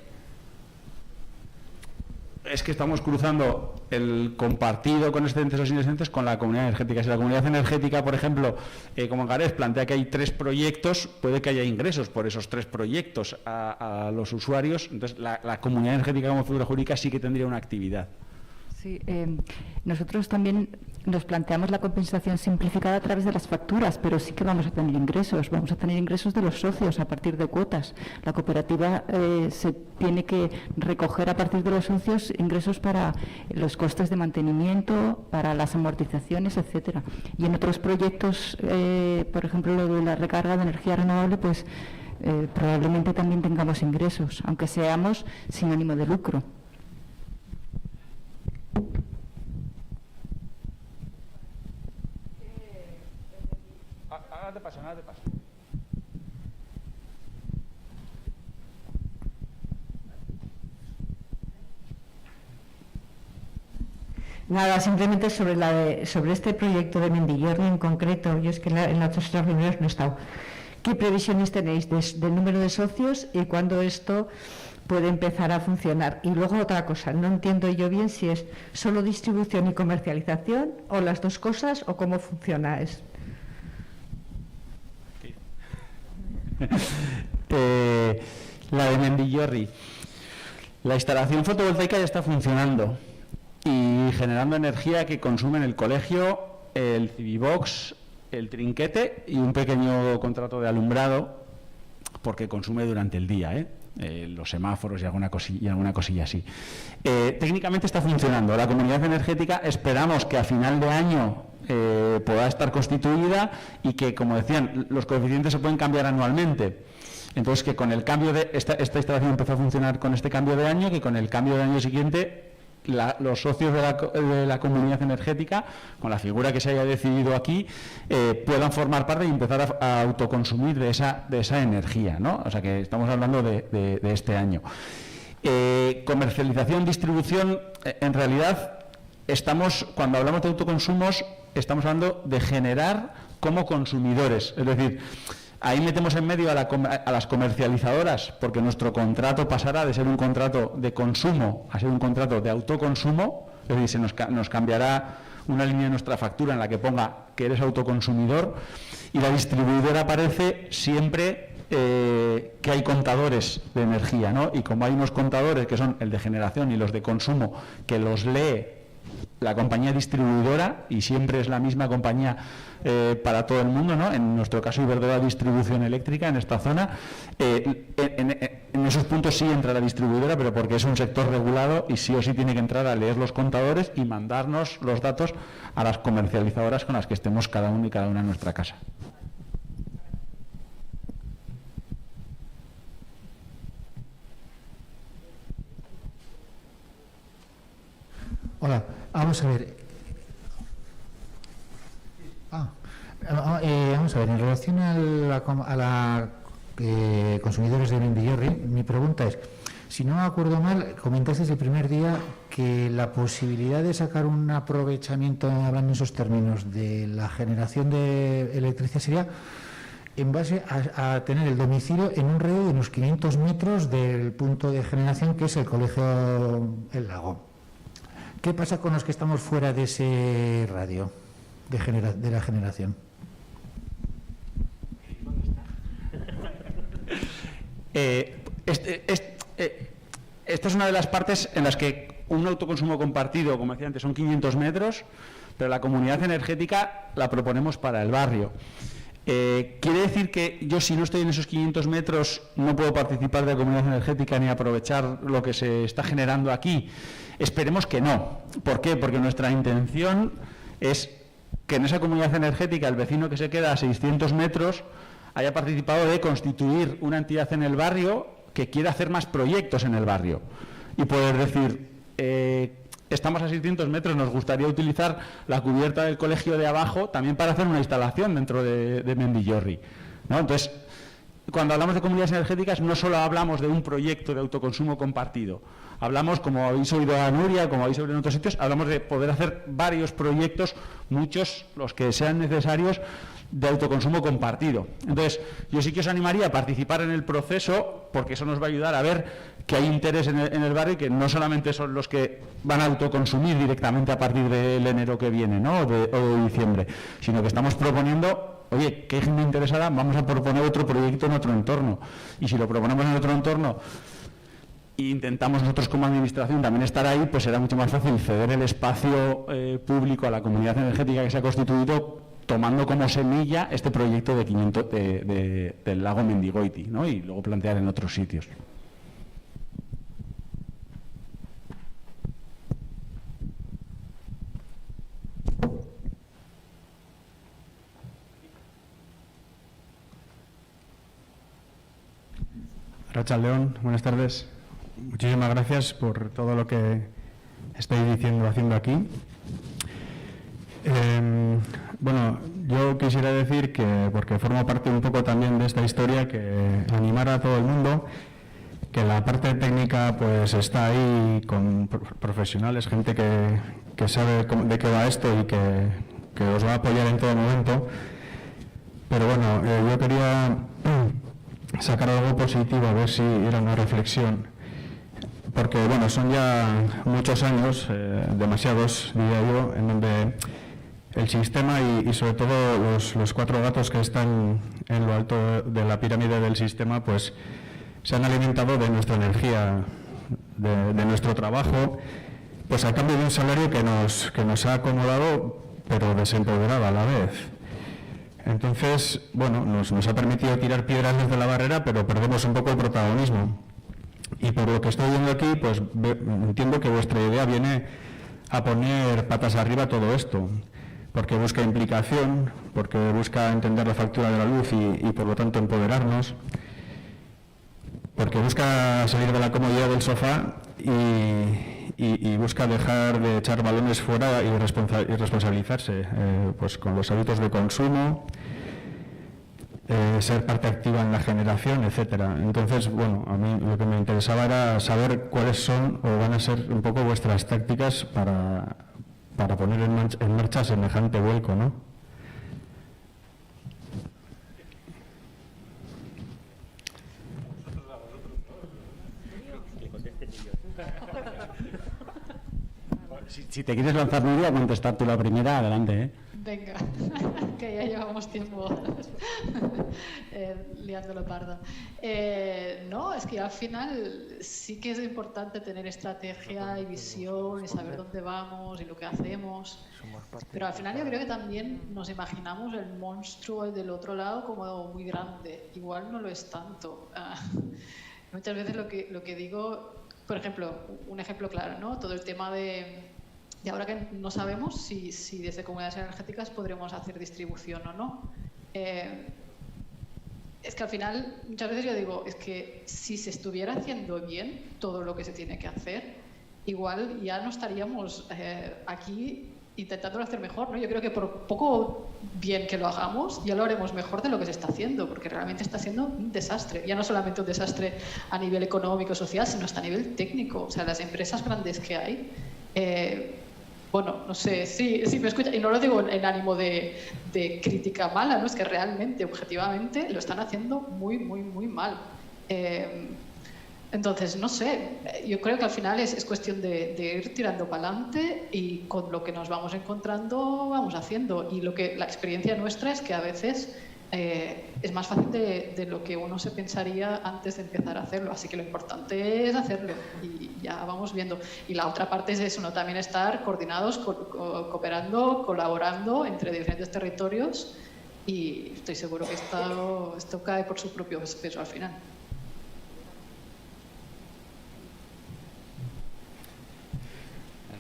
Es que estamos cruzando el compartido con excedentes o sin excedentes con la comunidad energética. Si la comunidad energética, por ejemplo, como Gareth plantea que hay 3 proyectos, puede que haya ingresos por esos 3 proyectos a los usuarios. Entonces, la comunidad energética como figura jurídica sí que tendría una actividad. Sí, nosotros también nos planteamos la compensación simplificada a través de las facturas, pero sí que vamos a tener ingresos de los socios a partir de cuotas. La cooperativa se tiene que recoger a partir de los socios ingresos para los costes de mantenimiento, para las amortizaciones, etcétera. Y en otros proyectos, por ejemplo, lo de la recarga de energía renovable, pues probablemente también tengamos ingresos, aunque seamos sin ánimo de lucro. Nada te pasa, nada te pasa. Nada, simplemente sobre este proyecto de Mendillorri en concreto, yo es que en las otras reuniones no he estado. ¿Qué previsiones tenéis del número de socios y cuándo esto puede empezar a funcionar? Y luego otra cosa, no entiendo yo bien si es solo distribución y comercialización o las dos cosas o cómo funciona eso. La de Mendillorri. La instalación fotovoltaica ya está funcionando y generando energía que consumen el colegio, el Civibox, el trinquete y un pequeño contrato de alumbrado porque consume durante el día, los semáforos y alguna cosilla así. Técnicamente está funcionando. La comunidad energética esperamos que a final de año pueda estar constituida y que, como decían, los coeficientes se pueden cambiar anualmente. Entonces, que con el cambio de esta instalación empezó a funcionar con este cambio de año, que con el cambio de año siguiente los socios de la comunidad energética, con la figura que se haya decidido aquí, puedan formar parte y empezar a autoconsumir de esa energía, ¿no? O sea, que estamos hablando de este año. Comercialización, distribución, en realidad cuando hablamos de autoconsumos, estamos hablando de generar como consumidores, es decir, ahí metemos en medio a las comercializadoras, porque nuestro contrato pasará de ser un contrato de consumo a ser un contrato de autoconsumo, es decir, nos cambiará una línea de nuestra factura en la que ponga que eres autoconsumidor, y la distribuidora aparece siempre que hay contadores de energía, ¿no? Y como hay unos contadores que son el de generación y los de consumo, que los lee la compañía distribuidora, y siempre es la misma compañía para todo el mundo, ¿no? En nuestro caso, Iberdrola Distribución Eléctrica, en esta zona, en esos puntos sí entra la distribuidora, pero porque es un sector regulado y sí o sí tiene que entrar a leer los contadores y mandarnos los datos a las comercializadoras con las que estemos cada uno y cada una en nuestra casa. Hola, vamos a ver. Vamos a ver, en relación a la consumidores de Mendillorri, mi pregunta es, si no me acuerdo mal, comentaste el primer día que la posibilidad de sacar un aprovechamiento, hablando en esos términos, de la generación de electricidad sería en base a tener el domicilio en un radio de unos 500 metros del punto de generación, que es el Colegio El Lago. ¿Qué pasa con los que estamos fuera de ese radio de la generación? Esta es una de las partes en las que un autoconsumo compartido, como decía antes, son 500 metros, pero la comunidad energética la proponemos para el barrio. ¿Quiere decir que yo, si no estoy en esos 500 metros, no puedo participar de la comunidad energética ni aprovechar lo que se está generando aquí? Esperemos que no. ¿Por qué? Porque nuestra intención es que en esa comunidad energética el vecino que se queda a 600 metros haya participado de constituir una entidad en el barrio que quiera hacer más proyectos en el barrio y poder decir, estamos a 600 metros, nos gustaría utilizar la cubierta del colegio de abajo también para hacer una instalación dentro de Mendillorri, ¿no? Entonces, cuando hablamos de comunidades energéticas no solo hablamos de un proyecto de autoconsumo compartido, hablamos, como habéis oído a Nuria, como habéis oído en otros sitios, hablamos de poder hacer varios proyectos, muchos, los que sean necesarios, de autoconsumo compartido. Entonces, yo sí que os animaría a participar en el proceso, porque eso nos va a ayudar a ver que hay interés en el barrio y que no solamente son los que van a autoconsumir directamente a partir del enero que viene, ¿no? o de diciembre, sino que estamos proponiendo, oye, que hay gente interesada, vamos a proponer otro proyecto en otro entorno. Y si lo proponemos en otro entorno e intentamos nosotros como administración también estar ahí, pues será mucho más fácil ceder el espacio público a la comunidad energética que se ha constituido, tomando como semilla este proyecto de 500 del lago Mendigoiti, ¿no? Y luego plantear en otros sitios. Arratsaldeon, buenas tardes. Muchísimas gracias por todo lo que estáis diciendo, haciendo aquí. Bueno, yo quisiera decir que, porque formo parte un poco también de esta historia, que animar a todo el mundo, que la parte técnica pues está ahí con profesionales, gente que sabe de qué va esto y que os va a apoyar en todo momento. Pero bueno, yo quería sacar algo positivo, a ver si era una reflexión. Porque bueno, son ya muchos años, demasiados diría yo, en donde el sistema y sobre todo los cuatro gatos que están en lo alto de la pirámide del sistema, pues se han alimentado de nuestra energía, de nuestro trabajo, pues a cambio de un salario que nos ha acomodado, pero desempoderado a la vez. Entonces, bueno, nos ha permitido tirar piedras desde la barrera, pero perdemos un poco el protagonismo. Y por lo que estoy viendo aquí, pues entiendo que vuestra idea viene a poner patas arriba todo esto, porque busca implicación, porque busca entender la factura de la luz y por lo tanto empoderarnos, porque busca salir de la comodidad del sofá y busca dejar de echar balones fuera y responsabilizarse pues con los hábitos de consumo, ser parte activa en la generación, etcétera. Entonces, bueno, a mí lo que me interesaba era saber cuáles son o van a ser un poco vuestras tácticas para poner en marcha semejante vuelco, ¿no? Si te quieres lanzar, Nuria, a contestar tú la primera, adelante, ¿eh? Venga, que ya llevamos tiempo liándolo parda. No, es que al final sí que es importante tener estrategia y visión y saber dónde vamos y lo que hacemos. Pero al final yo creo que también nos imaginamos el monstruo del otro lado como muy grande. Igual no lo es tanto. Muchas veces lo que digo, por ejemplo, un ejemplo claro, ¿no? Todo el tema de ahora que no sabemos si desde comunidades energéticas podremos hacer distribución o no. Es que al final, muchas veces yo digo, es que si se estuviera haciendo bien todo lo que se tiene que hacer, igual ya no estaríamos aquí intentándolo hacer mejor, ¿no? Yo creo que por poco bien que lo hagamos, ya lo haremos mejor de lo que se está haciendo, porque realmente está siendo un desastre. Ya no solamente un desastre a nivel económico, social, sino hasta a nivel técnico. O sea, las empresas grandes que hay Bueno, no sé, sí me escucha, y no lo digo en ánimo de crítica mala, ¿no? Es que realmente, objetivamente, lo están haciendo muy, muy, muy mal. Entonces, no sé, yo creo que al final es cuestión de ir tirando para adelante y con lo que nos vamos encontrando vamos haciendo. Y la experiencia nuestra es que a veces es más fácil de lo que uno se pensaría antes de empezar a hacerlo. Así que lo importante es hacerlo y ya vamos viendo. Y la otra parte es eso, ¿no? También estar coordinados, cooperando, colaborando entre diferentes territorios, y estoy seguro que esto cae por su propio peso al final.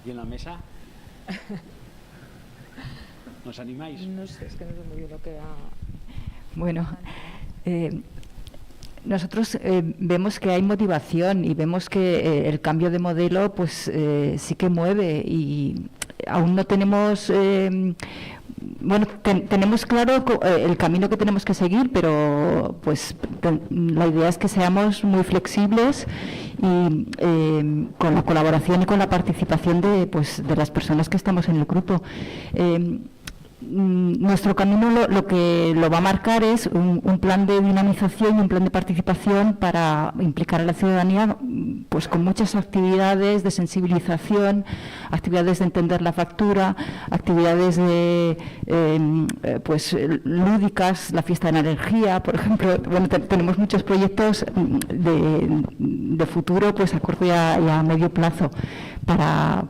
Aquí en la mesa. ¿Nos animáis? No sé, es que no sé muy bien lo que Bueno, nosotros vemos que hay motivación y vemos que el cambio de modelo pues sí que mueve, y aún no tenemos tenemos claro el camino que tenemos que seguir, pero pues la idea es que seamos muy flexibles y con la colaboración y con la participación de las personas que estamos en el grupo. Nuestro camino lo que lo va a marcar es un plan de dinamización y un plan de participación para implicar a la ciudadanía, pues con muchas actividades de sensibilización, actividades de entender la factura, actividades lúdicas, la fiesta de la energía, por ejemplo. Bueno, tenemos muchos proyectos de futuro, pues a corto y a medio plazo, para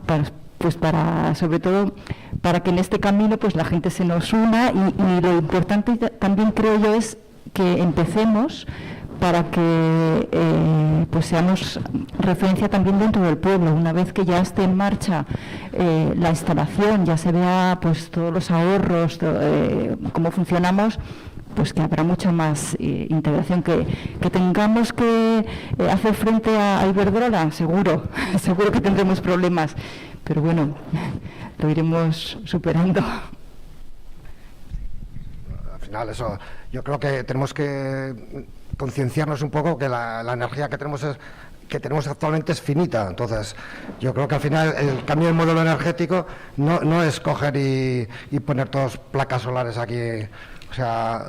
sobre todo para que en este camino pues la gente se nos una, y lo importante también, creo yo, es que empecemos para que pues seamos referencia también dentro del pueblo. Una vez que ya esté en marcha la instalación, ya se vea pues todos los ahorros, cómo funcionamos, pues que habrá mucha más integración. Que tengamos que hacer frente a Iberdrola, seguro que tendremos problemas, pero bueno, lo iremos superando. Al final, eso, yo creo que tenemos que concienciarnos un poco que la energía que tenemos actualmente es finita. Entonces, yo creo que al final el cambio del modelo energético no es coger y poner todas placas solares aquí, o sea,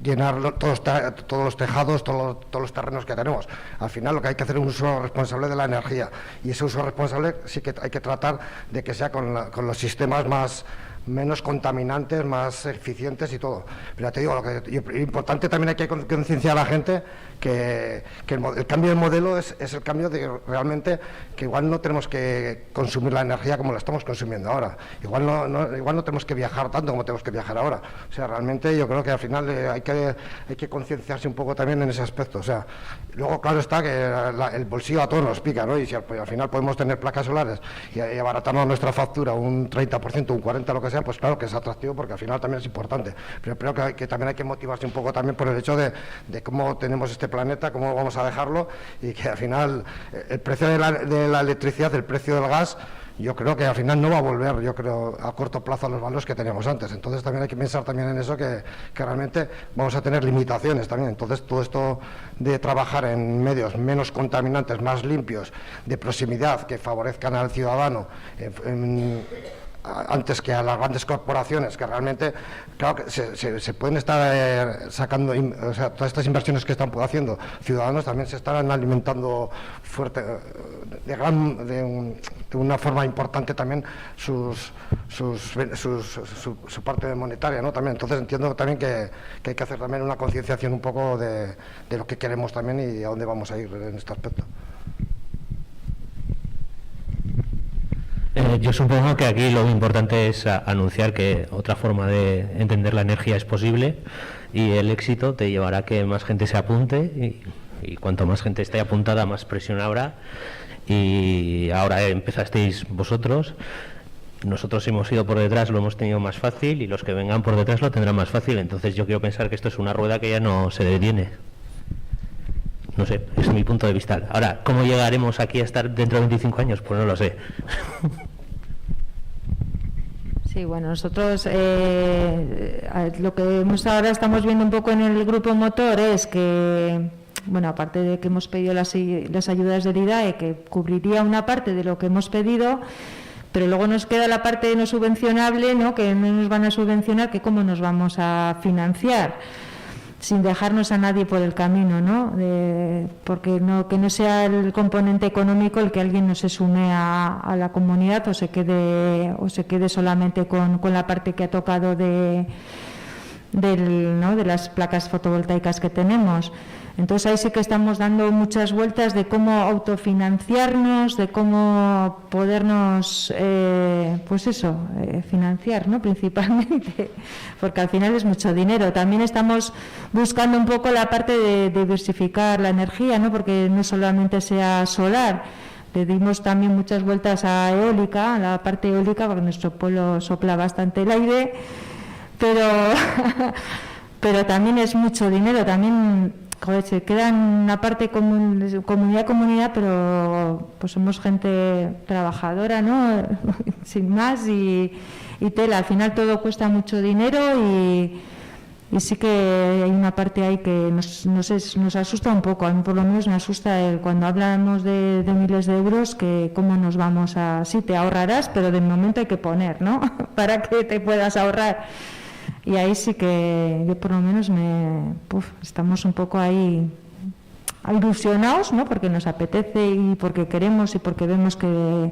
llenar todos los tejados, todos los terrenos que tenemos. Al final lo que hay que hacer es un uso responsable de la energía, y ese uso responsable sí que hay que tratar de que sea con los sistemas menos contaminantes, más eficientes y todo. Pero ya te digo, lo importante también hay que concienciar a la gente que el cambio de modelo es el cambio de realmente que igual no tenemos que consumir la energía como la estamos consumiendo ahora. Igual no tenemos que viajar tanto como tenemos que viajar ahora. O sea, realmente yo creo que al final hay que concienciarse un poco también en ese aspecto. O sea, luego claro está que el bolsillo a todos nos pica, ¿no? Y si al final podemos tener placas solares y abaratarnos nuestra factura un 30%, un 40%, lo que sea, pues claro que es atractivo, porque al final también es importante. Pero creo que también hay que motivarse un poco también por el hecho de cómo tenemos este planeta, cómo vamos a dejarlo, y que al final el precio de la electricidad, el precio del gas, yo creo que al final no va a volver, yo creo, a corto plazo a los valores que teníamos antes. Entonces también hay que pensar también en eso, que realmente vamos a tener limitaciones también. Entonces todo esto de trabajar en medios menos contaminantes, más limpios, de proximidad, que favorezcan al ciudadano, antes que a las grandes corporaciones, que realmente, claro, que se pueden estar sacando, o sea, todas estas inversiones que están haciendo ciudadanos también se están alimentando fuerte, de una forma importante también su parte monetaria, ¿no? También, entonces entiendo también que hay que hacer también una concienciación un poco de lo que queremos también y a dónde vamos a ir en este aspecto. Yo supongo que aquí lo importante es anunciar que otra forma de entender la energía es posible, y el éxito te llevará a que más gente se apunte, y cuanto más gente esté apuntada, más presión habrá. Y ahora empezasteis vosotros, nosotros hemos ido por detrás, lo hemos tenido más fácil, y los que vengan por detrás lo tendrán más fácil. Entonces yo quiero pensar que esto es una rueda que ya no se detiene. No sé, es mi punto de vista. Ahora, ¿cómo llegaremos aquí a estar dentro de 25 años? Pues no lo sé. Sí, bueno, nosotros lo que ahora estamos viendo un poco en el grupo motor es que, bueno, aparte de que hemos pedido las ayudas del IDAE, que cubriría una parte de lo que hemos pedido, Pero luego nos queda la parte no subvencionable, ¿no? Que no nos van a subvencionar, que cómo nos vamos a financiar, sin dejarnos a nadie por el camino, ¿no? Porque que no sea el componente económico el que alguien no se sume a la comunidad o se quede solamente con la parte que ha tocado de las placas fotovoltaicas que tenemos. Entonces ahí sí que estamos dando muchas vueltas de cómo autofinanciarnos, de cómo podernos, financiar, ¿no? Principalmente, porque al final es mucho dinero. También estamos buscando un poco la parte de diversificar la energía, ¿no? Porque no solamente sea solar. Le dimos también muchas vueltas a eólica, a la parte eólica, porque nuestro pueblo sopla bastante el aire, pero también es mucho dinero. También se queda en una parte comunidad, pero pues somos gente trabajadora, ¿no? Sin más, y tela. Al final todo cuesta mucho dinero y sí que hay una parte ahí que nos asusta un poco. A mí por lo menos me asusta cuando hablamos de miles de euros, que cómo nos vamos a... Sí, te ahorrarás, pero de momento hay que poner, ¿no? Para que te puedas ahorrar. Y ahí sí que yo por lo menos estamos un poco ahí ilusionados, ¿no? Porque nos apetece y porque queremos y porque vemos que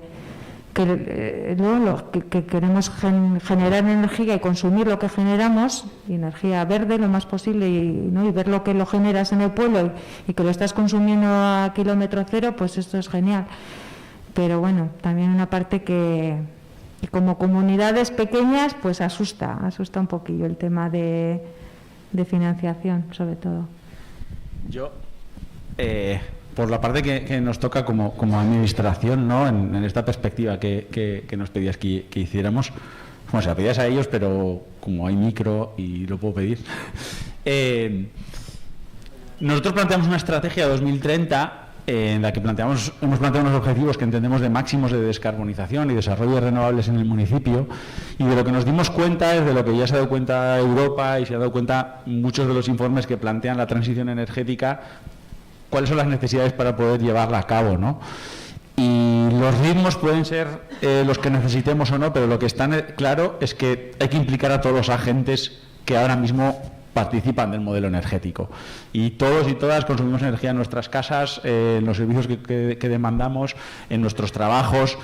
queremos generar energía y consumir lo que generamos, y energía verde lo más posible, y ver lo que lo generas en el pueblo y que lo estás consumiendo a kilómetro cero, pues esto es genial. Pero bueno, también una parte que como comunidades pequeñas pues asusta un poquillo el tema de financiación, sobre todo. Yo, por la parte que nos toca como administración, ¿no? En esta perspectiva que nos pedías que hiciéramos, bueno, se la pedías a ellos, pero como hay micro y lo puedo pedir, nosotros planteamos una estrategia 2030 en la que hemos planteado unos objetivos que entendemos de máximos de descarbonización y desarrollo de renovables en el municipio, y de lo que nos dimos cuenta es de lo que ya se ha dado cuenta Europa y se ha dado cuenta muchos de los informes que plantean la transición energética, cuáles son las necesidades para poder llevarla a cabo, ¿no? Y los ritmos pueden ser los que necesitemos o no, pero lo que está claro es que hay que implicar a todos los agentes que ahora mismo participan del modelo energético, y todos y todas consumimos energía en nuestras casas, en los servicios que demandamos, en nuestros trabajos.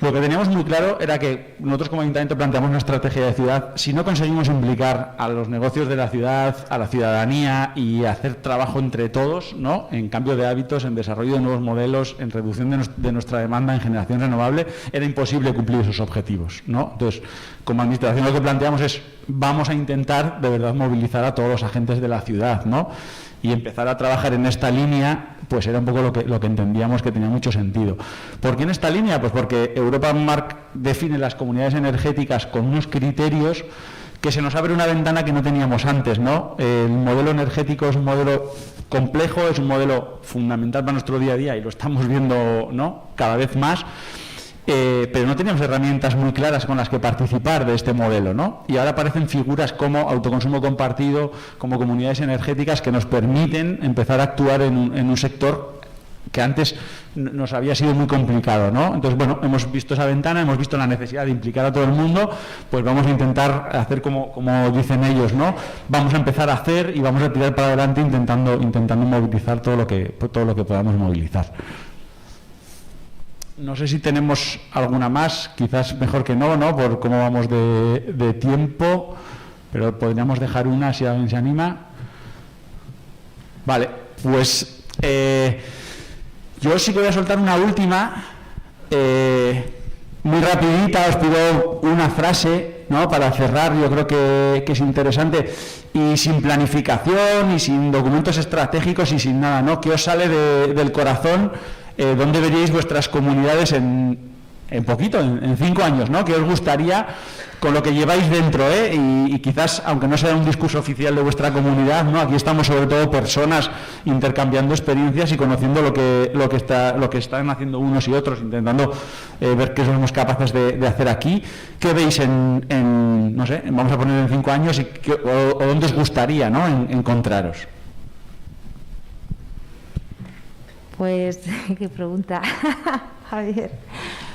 Lo que teníamos muy claro era que nosotros como ayuntamiento planteamos una estrategia de ciudad. Si no conseguimos implicar a los negocios de la ciudad, a la ciudadanía, y hacer trabajo entre todos, ¿no? En cambio de hábitos, en desarrollo de nuevos modelos, en reducción de nuestra demanda en generación renovable, era imposible cumplir esos objetivos, ¿no? Entonces, como administración lo que planteamos es: vamos a intentar de verdad movilizar a todos los agentes de la ciudad, ¿no? Y empezar a trabajar en esta línea, pues era un poco lo que entendíamos que tenía mucho sentido. ¿Por qué en esta línea? Pues porque Europa Marc define las comunidades energéticas con unos criterios que se nos abre una ventana que no teníamos antes, ¿no? El modelo energético es un modelo complejo, es un modelo fundamental para nuestro día a día, y lo estamos viendo, ¿no?, cada vez más. Pero no teníamos herramientas muy claras con las que participar de este modelo, ¿no? Y ahora aparecen figuras como autoconsumo compartido, como comunidades energéticas, que nos permiten empezar a actuar en un sector que antes nos había sido muy complicado, ¿no? Entonces, bueno, hemos visto esa ventana, hemos visto la necesidad de implicar a todo el mundo, pues vamos a intentar hacer como dicen ellos, ¿no? Vamos a empezar a hacer y vamos a tirar para adelante intentando movilizar todo lo que podamos movilizar. No sé si tenemos alguna más, quizás mejor que no, por cómo vamos de tiempo, pero podríamos dejar una si alguien se anima. Vale, pues yo sí que voy a soltar una última, muy rapidita. Os pido una frase, ¿no?, para cerrar. Yo creo que es interesante, y sin planificación y sin documentos estratégicos y sin nada, ¿no? ¿Qué os sale del corazón? ¿Dónde veríais vuestras comunidades en 5 años, ¿no? ¿Qué os gustaría con lo que lleváis dentro, y quizás, aunque no sea un discurso oficial de vuestra comunidad, ¿no? Aquí estamos sobre todo personas intercambiando experiencias y conociendo lo que están haciendo unos y otros, intentando ver qué somos capaces de hacer aquí. ¿Qué veis no sé, vamos a poner en 5 años, o dónde os gustaría, ¿no?, encontraros? Pues, qué pregunta, Javier.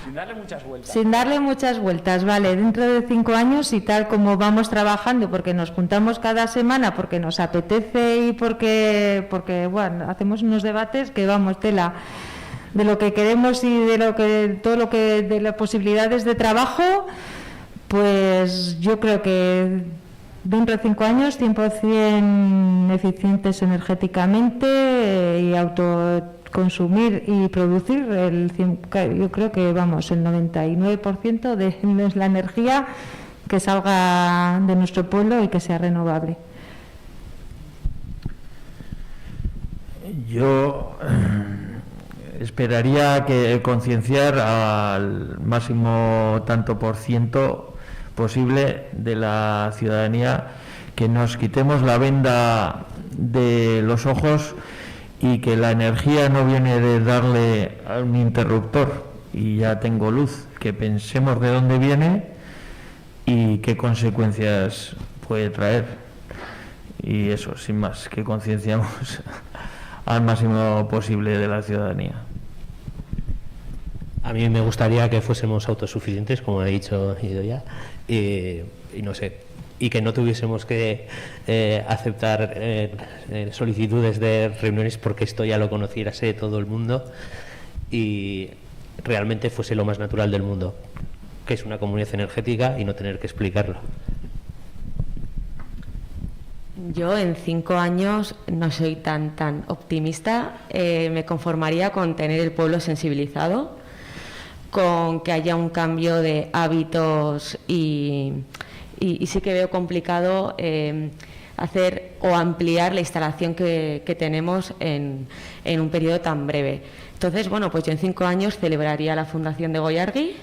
Sin darle muchas vueltas. Sin darle muchas vueltas, vale. Dentro de 5 años y tal como vamos trabajando, porque nos juntamos cada semana, porque nos apetece y porque bueno, hacemos unos debates que vamos, tela, de lo que queremos y de de las posibilidades de trabajo, pues yo creo que dentro de 5 años 100% eficientes energéticamente y autoconsumir y producir yo creo que vamos el 99% de la energía que salga de nuestro pueblo y que sea renovable. Yo esperaría que concienciar al máximo tanto por ciento posible de la ciudadanía, que nos quitemos la venda de los ojos y que la energía no viene de darle a un interruptor y ya tengo luz, que pensemos de dónde viene y qué consecuencias puede traer. Y eso, sin más, que concienciamos al máximo posible de la ciudadanía. A mí me gustaría que fuésemos autosuficientes, como ha dicho Idoia, y no sé, y que no tuviésemos que aceptar solicitudes de reuniones, porque esto ya lo conociese todo el mundo y realmente fuese lo más natural del mundo, que es una comunidad energética, y no tener que explicarlo. Yo en 5 años no soy tan optimista. Me conformaría con tener el pueblo sensibilizado, con que haya un cambio de hábitos y sí que veo complicado hacer o ampliar la instalación que tenemos en un periodo tan breve. Entonces, bueno, pues yo en 5 años celebraría la fundación de Goierri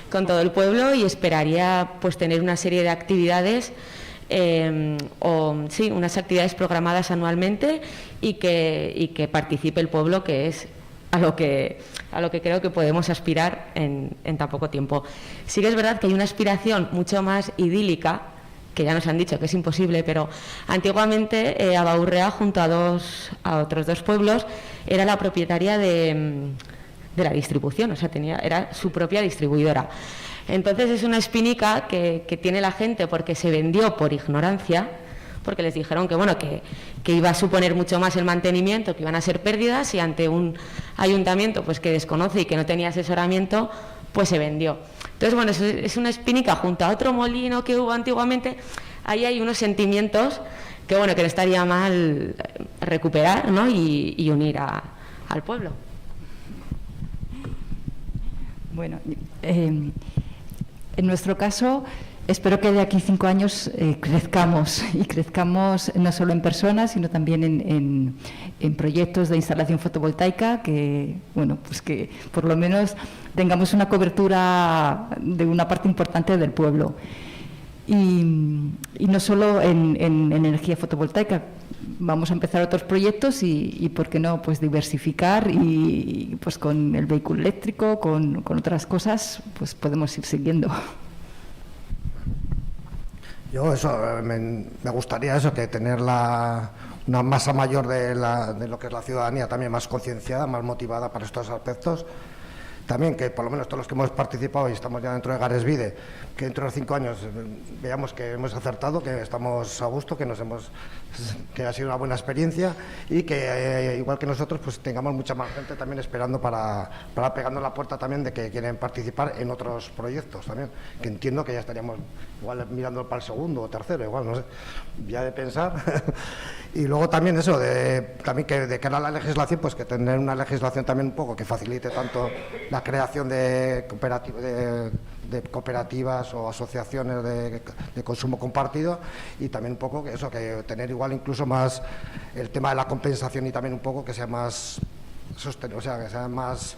con todo el pueblo y esperaría pues tener una serie de actividades unas actividades programadas anualmente y que participe el pueblo, que es a lo que creo que podemos aspirar en tan poco tiempo. Sí que es verdad que hay una aspiración mucho más idílica, que ya nos han dicho que es imposible, pero antiguamente Abaurrea, junto a otros 2 pueblos, era la propietaria de la distribución, o sea, era su propia distribuidora. Entonces es una espinica que tiene la gente porque se vendió por ignorancia, porque les dijeron que bueno que iba a suponer mucho más el mantenimiento, que iban a ser pérdidas, y ante un ayuntamiento pues que desconoce y que no tenía asesoramiento, pues se vendió. Entonces bueno, es una espinica junto a otro molino que hubo antiguamente. Ahí hay unos sentimientos que bueno, que no estaría mal recuperar, ¿no? y unir al pueblo. Bueno, en nuestro caso, espero que de aquí 5 años crezcamos no solo en personas, sino también en proyectos de instalación fotovoltaica, que bueno, pues que por lo menos tengamos una cobertura de una parte importante del pueblo. Y no solo en energía fotovoltaica. Vamos a empezar otros proyectos y ¿por qué no? Pues diversificar, y pues con el vehículo eléctrico, con otras cosas, pues podemos ir siguiendo. Yo eso, me gustaría eso, que tener una masa mayor de lo que es la ciudadanía también más concienciada, más motivada para estos aspectos. También que por lo menos todos los que hemos participado y estamos ya dentro de Garesbide, que dentro de 5 años veamos que hemos acertado, que estamos a gusto, que ha sido una buena experiencia, y que igual que nosotros pues tengamos mucha más gente también esperando para pegando la puerta también de que quieren participar en otros proyectos también, que entiendo que ya estaríamos igual mirando para el segundo o tercero, igual, no sé, ya de pensar. Y luego también eso, también que de cara a la legislación, pues que tener una legislación también un poco que facilite tanto la creación de cooperativas o asociaciones de consumo compartido, y también un poco que eso, que tener igual incluso más el tema de la compensación, y también un poco que sea más sostenible, o sea, que sea más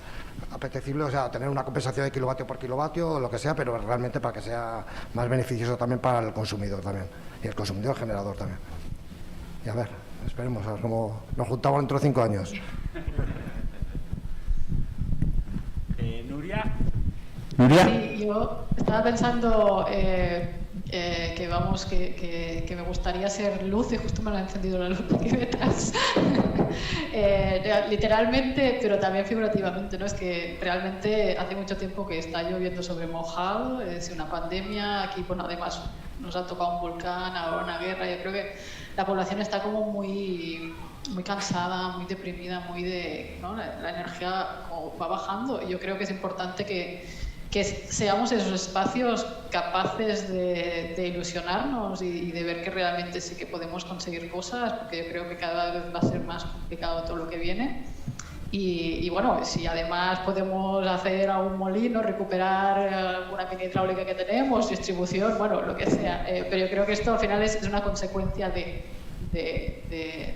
apetecible, o sea, tener una compensación de kilovatio por kilovatio o lo que sea, pero realmente para que sea más beneficioso también para el consumidor también, y el consumidor generador también. Y a ver, esperemos a ver cómo nos juntamos dentro de 5 años. Nuria. Sí, yo estaba pensando que me gustaría ser luz y justo me lo ha encendido la luz aquí detrás. Literalmente, pero también figurativamente, ¿no? Es que realmente hace mucho tiempo que está lloviendo sobre mojado, es una pandemia, aquí bueno, además nos ha tocado un volcán, ahora una guerra. Yo creo que la población está como muy cansada, muy deprimida, ¿no? La energía como va bajando, y yo creo que es importante que seamos esos espacios capaces de ilusionarnos y de ver que realmente sí que podemos conseguir cosas, porque yo creo que cada vez va a ser más complicado todo lo que viene. Y bueno, si además podemos hacer algún molino, recuperar alguna mina hidráulica que tenemos, distribución, bueno, lo que sea. Pero yo creo que esto al final es una consecuencia de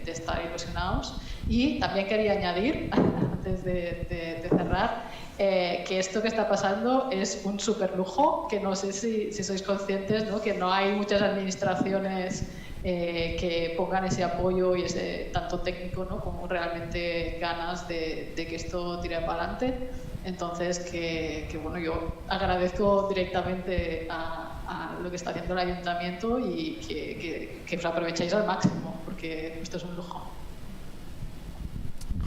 estar ilusionados. Y también quería añadir, antes de cerrar, que esto que está pasando es un súper lujo, que no sé si sois conscientes, ¿no? Que no hay muchas administraciones que pongan ese apoyo y ese tanto técnico, ¿no? Como realmente ganas de que esto tire para adelante. Entonces, que bueno, yo agradezco directamente a lo que está haciendo el ayuntamiento y que os aprovechéis al máximo, porque esto es un lujo.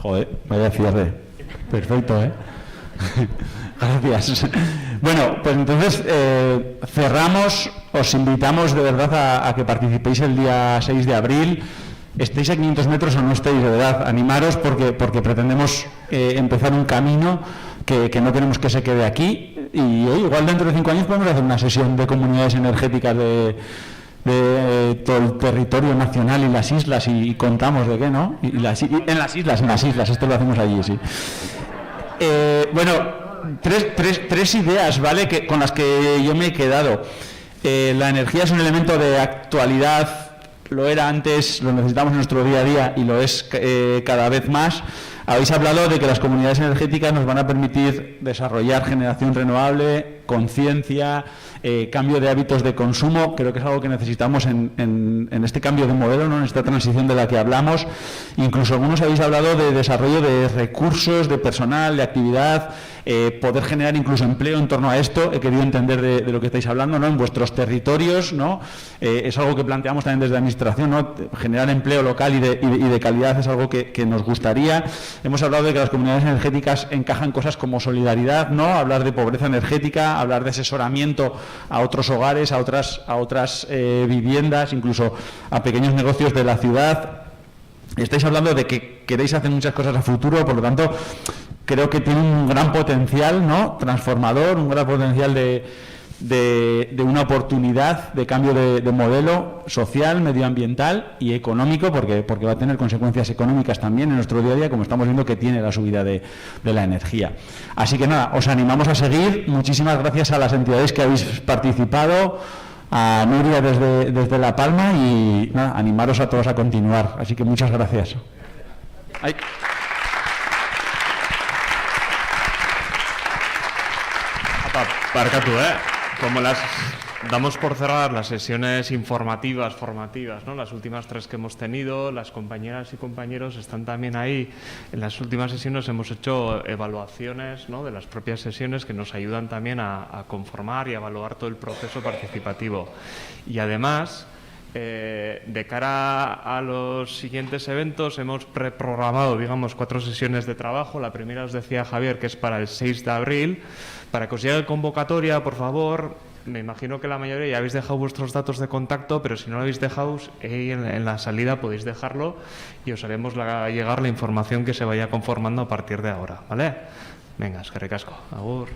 Joder, vaya cierre. Perfecto, ¿eh? Gracias. Bueno, pues entonces cerramos. Os invitamos de verdad a que participéis el día 6 de abril. Estéis a 500 metros o no estéis, de verdad, animaros porque pretendemos empezar un camino que no queremos que se quede aquí. Y igual dentro de 5 años podemos hacer una sesión de comunidades energéticas de todo el territorio nacional y las islas y contamos de qué, ¿no? En las islas, esto lo hacemos allí, sí. Bueno, tres ideas, ¿vale? Con las que yo me he quedado. La energía es un elemento de actualidad, lo era antes, lo necesitamos en nuestro día a día y lo es cada vez más. Habéis hablado de que las comunidades energéticas nos van a permitir desarrollar generación renovable, conciencia, cambio de hábitos de consumo. Creo que es algo que necesitamos en este cambio de modelo, ¿no? En esta transición de la que hablamos. Incluso algunos habéis hablado de desarrollo de recursos, de personal, de actividad, poder generar incluso empleo en torno a esto. He querido entender de lo que estáis hablando, ¿no? En vuestros territorios, ¿no? Es algo que planteamos también desde la Administración, ¿no? Generar empleo local y de calidad es algo que nos gustaría. Hemos hablado de que las comunidades energéticas encajan cosas como solidaridad, ¿no? Hablar de pobreza energética, hablar de asesoramiento a otros hogares, a otras viviendas, incluso a pequeños negocios de la ciudad. Estáis hablando de que queréis hacer muchas cosas a futuro, por lo tanto, creo que tiene un gran potencial, ¿no? Transformador, un gran potencial de una oportunidad de cambio de modelo social, medioambiental y económico, porque va a tener consecuencias económicas también en nuestro día a día, como estamos viendo que tiene la subida de la energía. Así que nada, os animamos a seguir. Muchísimas gracias a las entidades que habéis participado, a Nuria desde La Palma y nada, animaros a todos a continuar. Así que muchas gracias. Ay. Barkatu, como damos por cerrar las sesiones informativas, formativas, ¿no? Las últimas 3 que hemos tenido, las compañeras y compañeros están también ahí. En las últimas sesiones hemos hecho evaluaciones, ¿no? De las propias sesiones que nos ayudan también a conformar y a evaluar todo el proceso participativo. Y además, de cara a los siguientes eventos, hemos preprogramado, digamos, 4 sesiones de trabajo. La primera, os decía Javier, que es para el 6 de abril. Para que os llegue convocatoria, por favor, me imagino que la mayoría ya habéis dejado vuestros datos de contacto, pero si no lo habéis dejado, ahí en la salida podéis dejarlo y os haremos llegar la información que se vaya conformando a partir de ahora, ¿vale? Venga, eskerrik asko. Agur.